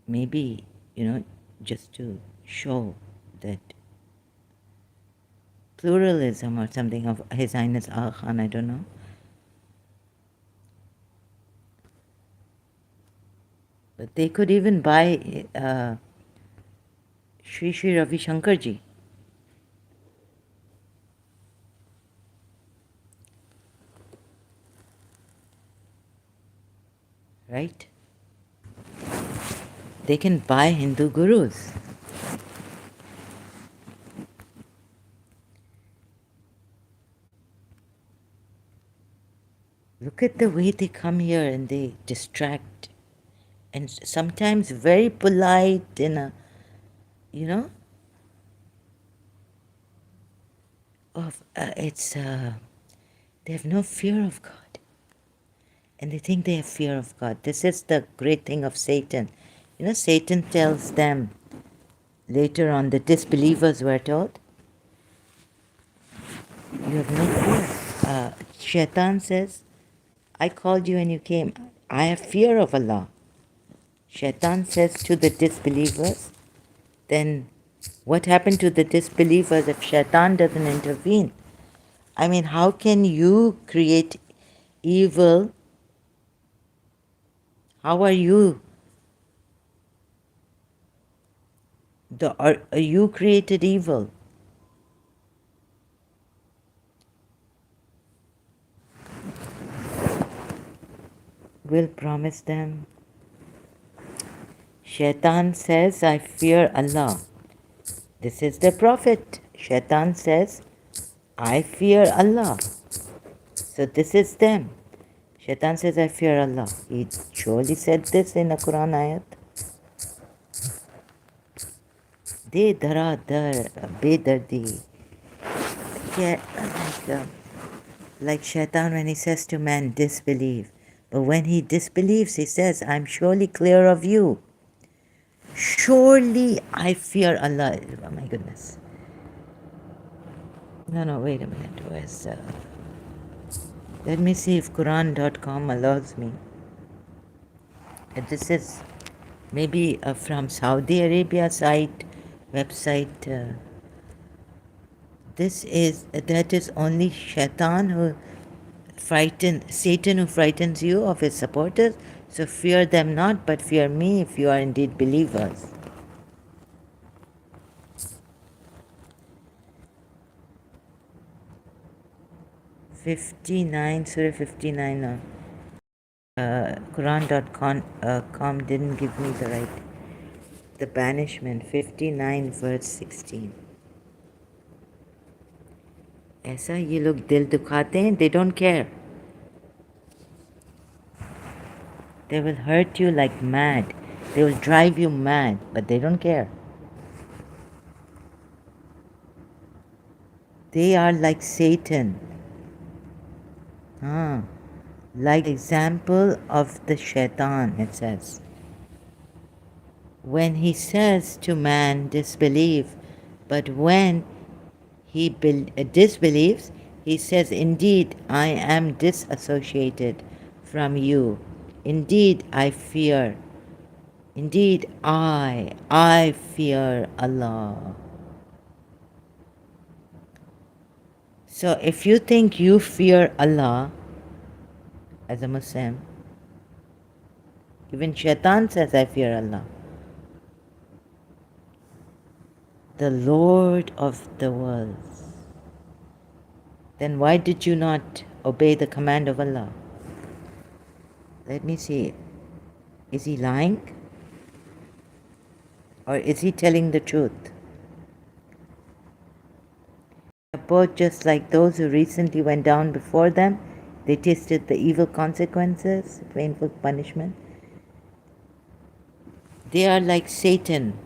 maybe, you know, just to show that pluralism or something of His Highness Aga Khan, I don't know. But they could even buy Shri Ravi Shankarji. right? They can buy Hindu gurus. Look at the way they come here and they distract. And sometimes very polite in a, you know, they have no fear of God. And they think they have fear of God. This is the great thing of Satan. You know, Satan tells them, later on, the disbelievers were told, you have no fear. Shaitan says, I called you and you came. I have fear of Allah. Shaitan says to the disbelievers, then what happened to the disbelievers if Shaitan doesn't intervene? I mean, how can you create evil? How are you? You created evil. Will promise them. Shaitan says, I fear Allah. This is the Prophet. Shaitan says, I fear Allah. So this is them. Shaitan says, I fear Allah. He surely said this in a Quran ayat. De dara dar bedardi. Yeah, like Shaitan when he says to man, disbelieve. But when he disbelieves, he says, I'm surely clear of you. Surely I fear Allah. Oh my goodness. No, wait a minute. Where's let me see if Quran.com allows me. This is maybe from Saudi Arabia website. That is only Satan who Satan who frightens you of his supporters. So fear them not, but fear me if you are indeed believers. Surah 59. Quran.com didn't give me the right. The banishment, 59 verse 16. ऐसा ये लोग दिल दुखाते हैं, they don't care. They will hurt you like mad. They will drive you mad, but they don't care. They are like Satan. Like example of the Shaitan, it says. When he says to man, disbelieve, but when he disbelieves, he says, indeed, I am disassociated from you. Indeed, I fear. Indeed, I fear Allah. So if you think you fear Allah as a Muslim, even Shaitan says, I fear Allah. The Lord of the worlds. Then why did you not obey the command of Allah? Let me see. Is he lying? Or is he telling the truth? Both just like those who recently went down before them, they tasted the evil consequences, painful punishment. They are like Satan.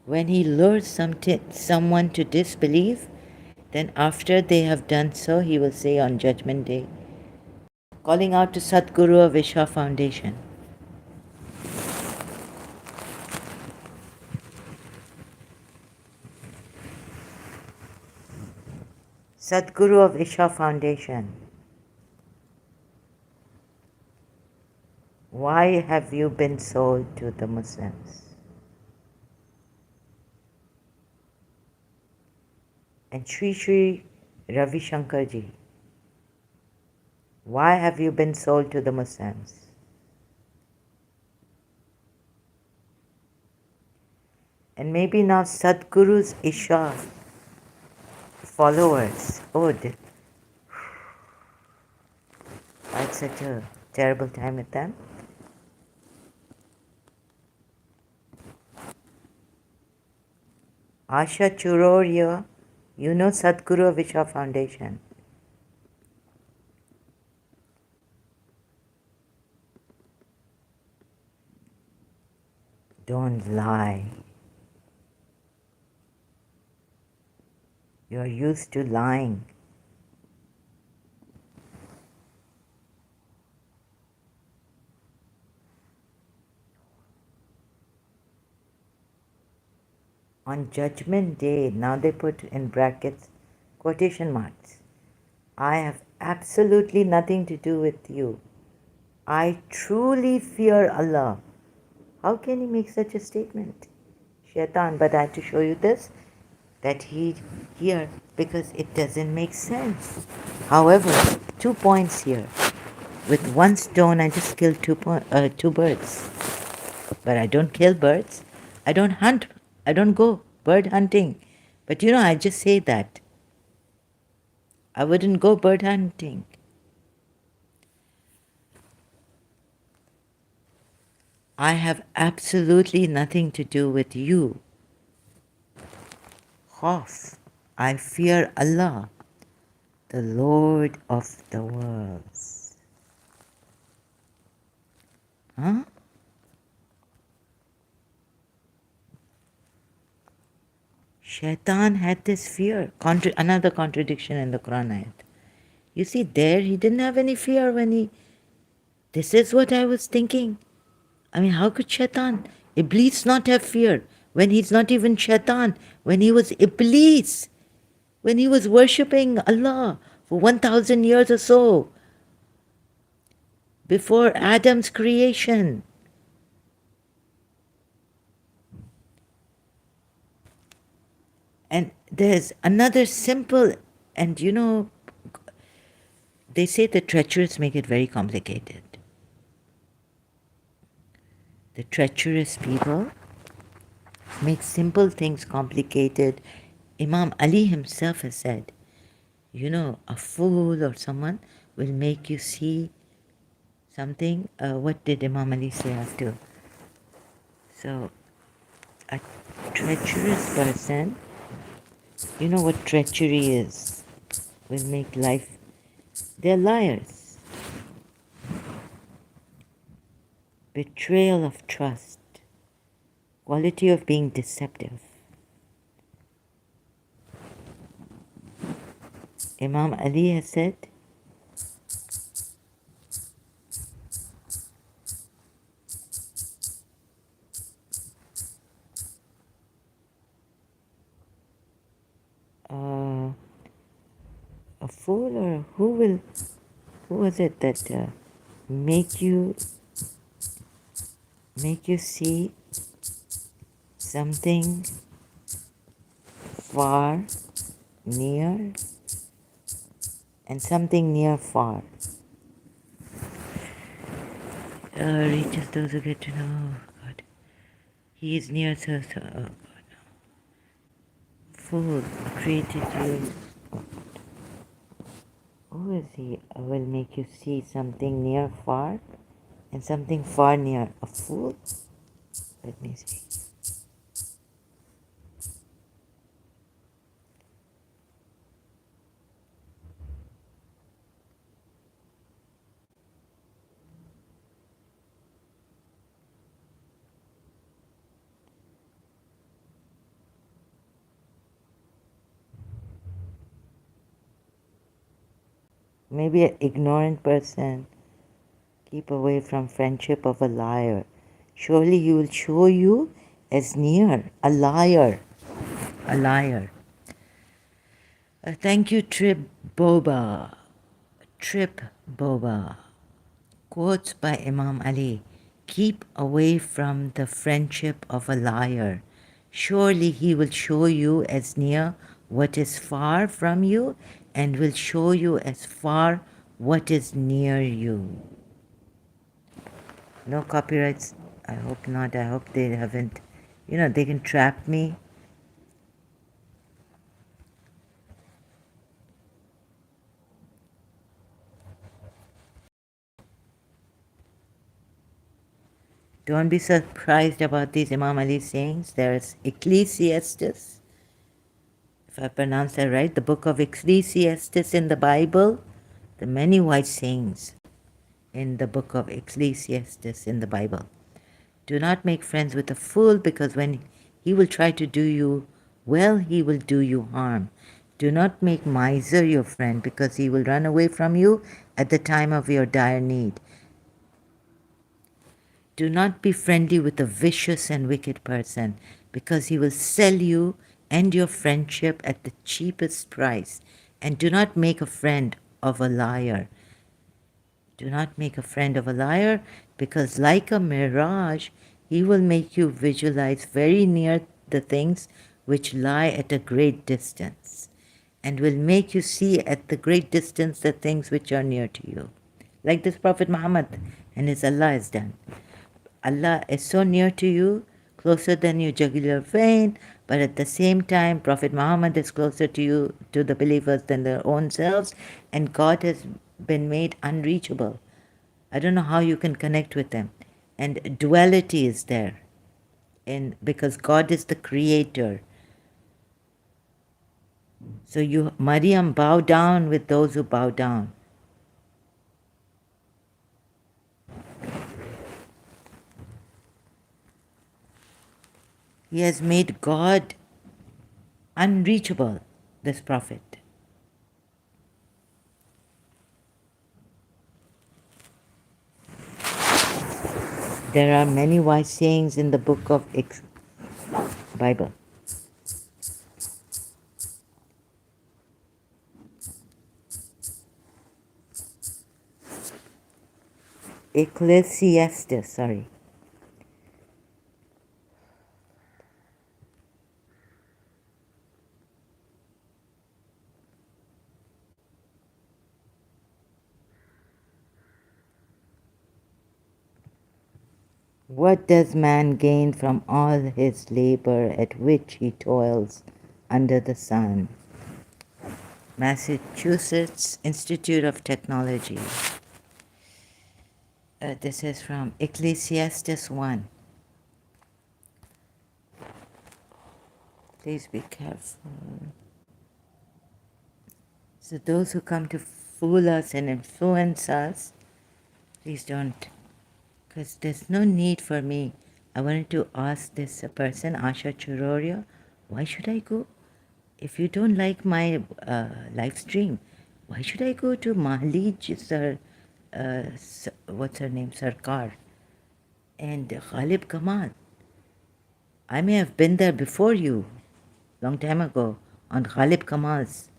When he lures someone to disbelieve, then after they have done so, he will say on Judgment Day, calling out to Sadhguru of Ex-Shia Foundation. Sadhguru of Ex-Shia Foundation, why have you been sold to the Muslims? And Sri Ravi Shankarji, why have you been sold to the Muslims? And maybe now Sadhguru's Ex-Shia followers. That's such a terrible time with them. Asha Churorya, you know Sadhguru Visha Foundation. Don't lie. You're used to lying. On Judgment Day, now they put in brackets quotation marks. I have absolutely nothing to do with you. I truly fear Allah. How can he make such a statement? Shaitan, but I had to show you this, that he here, because it doesn't make sense. However, 2 points here. With one stone, I just killed two birds. But I don't kill birds. I don't hunt. I don't go bird hunting. But I just say that. I wouldn't go bird hunting. I have absolutely nothing to do with you. Khawf. I fear Allah, the Lord of the worlds. Huh? Shaitan had this fear. Another contradiction in the Quran ayat. You see, there he didn't have any fear when he. This is what I was thinking. I mean, how could Shaitan, Iblis, not have fear when he's not even Shaitan, when he was Iblis, when he was worshipping Allah for 1,000 years or so, before Adam's creation. And there's another simple, and they say the treacherous make it very complicated. The treacherous people make simple things complicated. Imam Ali himself has said, a fool or someone will make you see something. What did Imam Ali say after? So, a treacherous person, you know what treachery is, will make life. They're liars. Betrayal of trust. Quality of being deceptive. Imam Ali has said, a fool, or who was it that make you see something far near and something near far. Reaches those who get to know God. He is near, so God. Fool created you. Who is he? Will make you see something near far and something far near. A fool? Let me see. Maybe an ignorant person. Keep away from friendship of a liar. Surely he will show you as near. A liar. A liar. Thank you, Trip Boba. Trip Boba. Quotes by Imam Ali. Keep away from the friendship of a liar. Surely he will show you as near what is far from you and will show you as far what is near you. No copyrights? I hope not. I hope they haven't. They can trap me. Don't be surprised about these Imam Ali sayings. There's Ecclesiastes, if I pronounce that right, the book of Ecclesiastes in the Bible, the many wise sayings in the book of Ecclesiastes in the Bible. Do not make friends with a fool, because when he will try to do you well, he will do you harm. Do not make miser your friend, because he will run away from you at the time of your dire need. Do not be friendly with a vicious and wicked person, because he will sell you and your friendship at the cheapest price. And do not make a friend of a liar. Do not make a friend of a liar, because like a mirage, he will make you visualize very near the things which lie at a great distance, and will make you see at the great distance the things which are near to you. Like this Prophet Muhammad and his Allah has done. Allah is so near to you, closer than your jugular vein, but at the same time, Prophet Muhammad is closer to you, to the believers, than their own selves, and God has been made unreachable. I don't know how you can connect with them. And duality is there, and because God is the creator. So you, Maryam, bow down with those who bow down. He has made God unreachable, this prophet. There are many wise sayings in the book of Bible. Ecclesiastes, sorry. What does man gain from all his labor at which he toils under the sun? Massachusetts Institute of Technology. This is from Ecclesiastes 1. Please be careful. So those who come to fool us and influence us, please don't, because there's no need for me. I wanted to ask this person, Asha Churoria, why should I go? If you don't like my live stream, why should I go to Mahalij, sir, what's her name, Sarkar, and Ghalib Kamal? I may have been there before you, long time ago, on Ghalib Kamal's.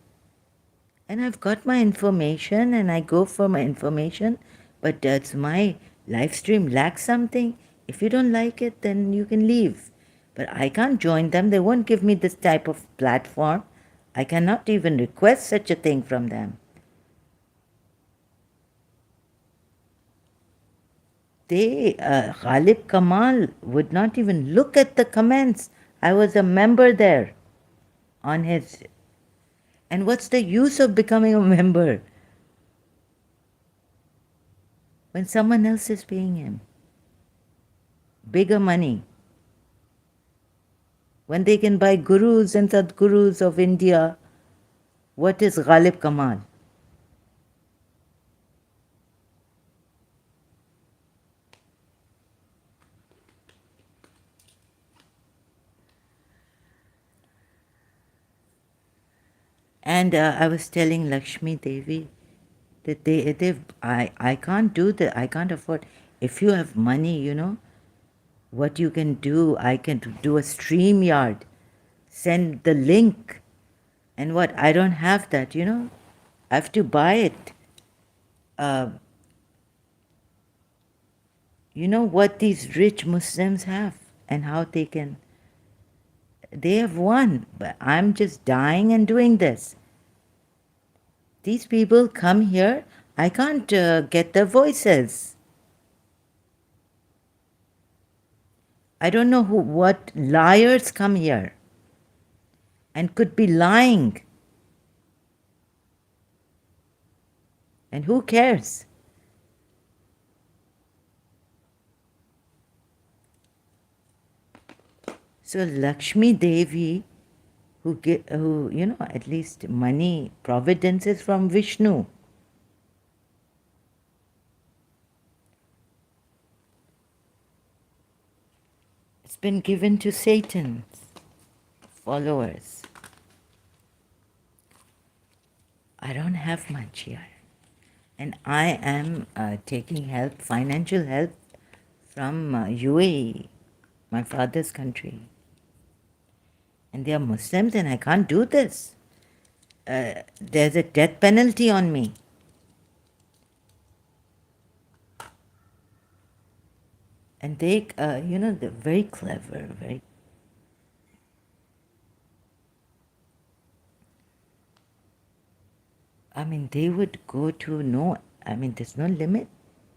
And I've got my information and I go for my information, but does my live stream lack something? If you don't like it, then you can leave. But I can't join them. They won't give me this type of platform. I cannot even request such a thing from them. Ghalib Kamal would not even look at the comments. I was a member there on his. And what's the use of becoming a member when someone else is paying him bigger money? When they can buy gurus and sadgurus of India, what is Ghalib Kamal? And I was telling Lakshmi Devi that I can't do that. I can't afford. If you have money, you know, what you can do, I can do a StreamYard, send the link, and what, I don't have that, you know. I have to buy it. You know what these rich Muslims have and how they have won, but I'm just dying and doing this. These people come here, I can't get their voices. I don't know what liars come here and could be lying. And who cares? So Lakshmi Devi, who at least money, providence is from Vishnu. It's been given to Satan's followers. I don't have much here. And I am taking help, financial help from UAE, my father's country. And they are Muslims and I can't do this. There's a death penalty on me. And they're very clever, very. I mean, they would go to there's no limit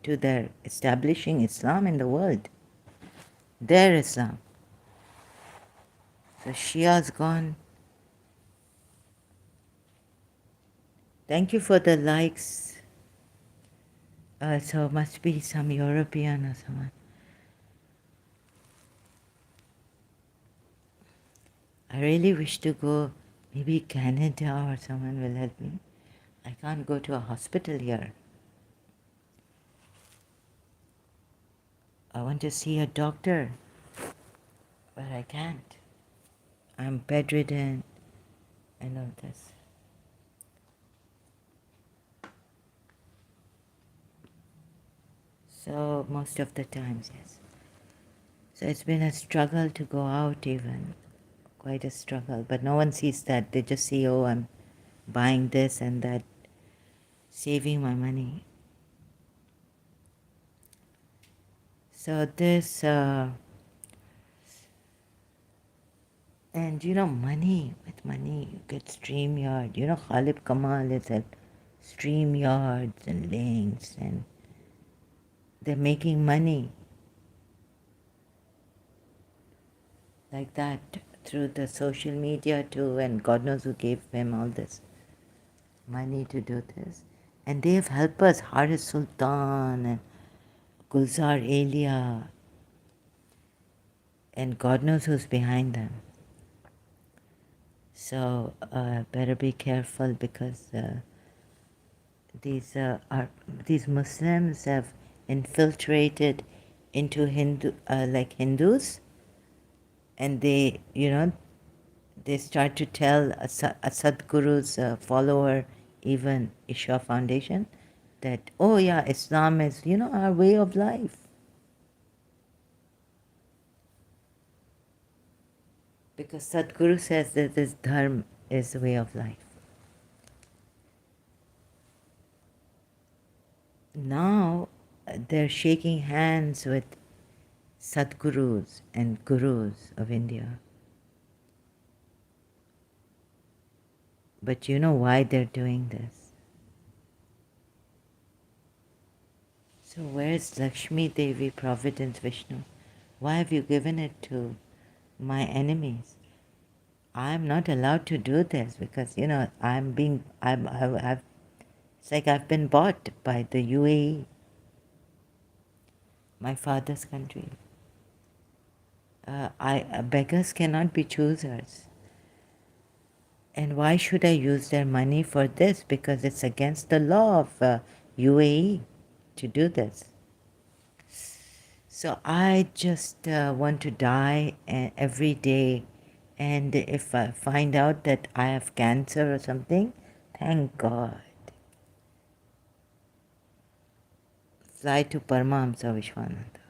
to their establishing Islam in the world. Their Islam. So Shia's gone. Thank you for the likes. So it must be some European or someone. I really wish to go, maybe Canada or someone will help me. I can't go to a hospital here. I want to see a doctor, but I can't. I'm bedridden and all this. So most of the times, yes. So it's been a struggle to go out even, quite a struggle. But no one sees that. They just see, oh, I'm buying this and that, saving my money. So this, and money, with money, you get StreamYard. Khalib Kamal is at StreamYards and links, and they're making money like that through the social media too, and God knows who gave him all this money to do this. And they have helped us, Haris Sultan and Gulzar Elia, and God knows who's behind them. So better be careful, because these Muslims have infiltrated into Hindus, and they start to tell a Sadhguru's follower, even Isha Foundation, that, oh yeah, Islam is, our way of life. Because Sadhguru says that this dharma is the way of life. Now they're shaking hands with Sadhgurus and Gurus of India. But you know why they're doing this? So where's Lakshmi Devi, Providence, Vishnu? Why have you given it to my enemies? I'm not allowed to do this because, it's like I've been bought by the UAE, my father's country. Beggars cannot be choosers. And why should I use their money for this? Because it's against the law of UAE to do this. So I just want to die every day. And if I find out that I have cancer or something, thank God. Fly to Paramahamsa Vishwanatha.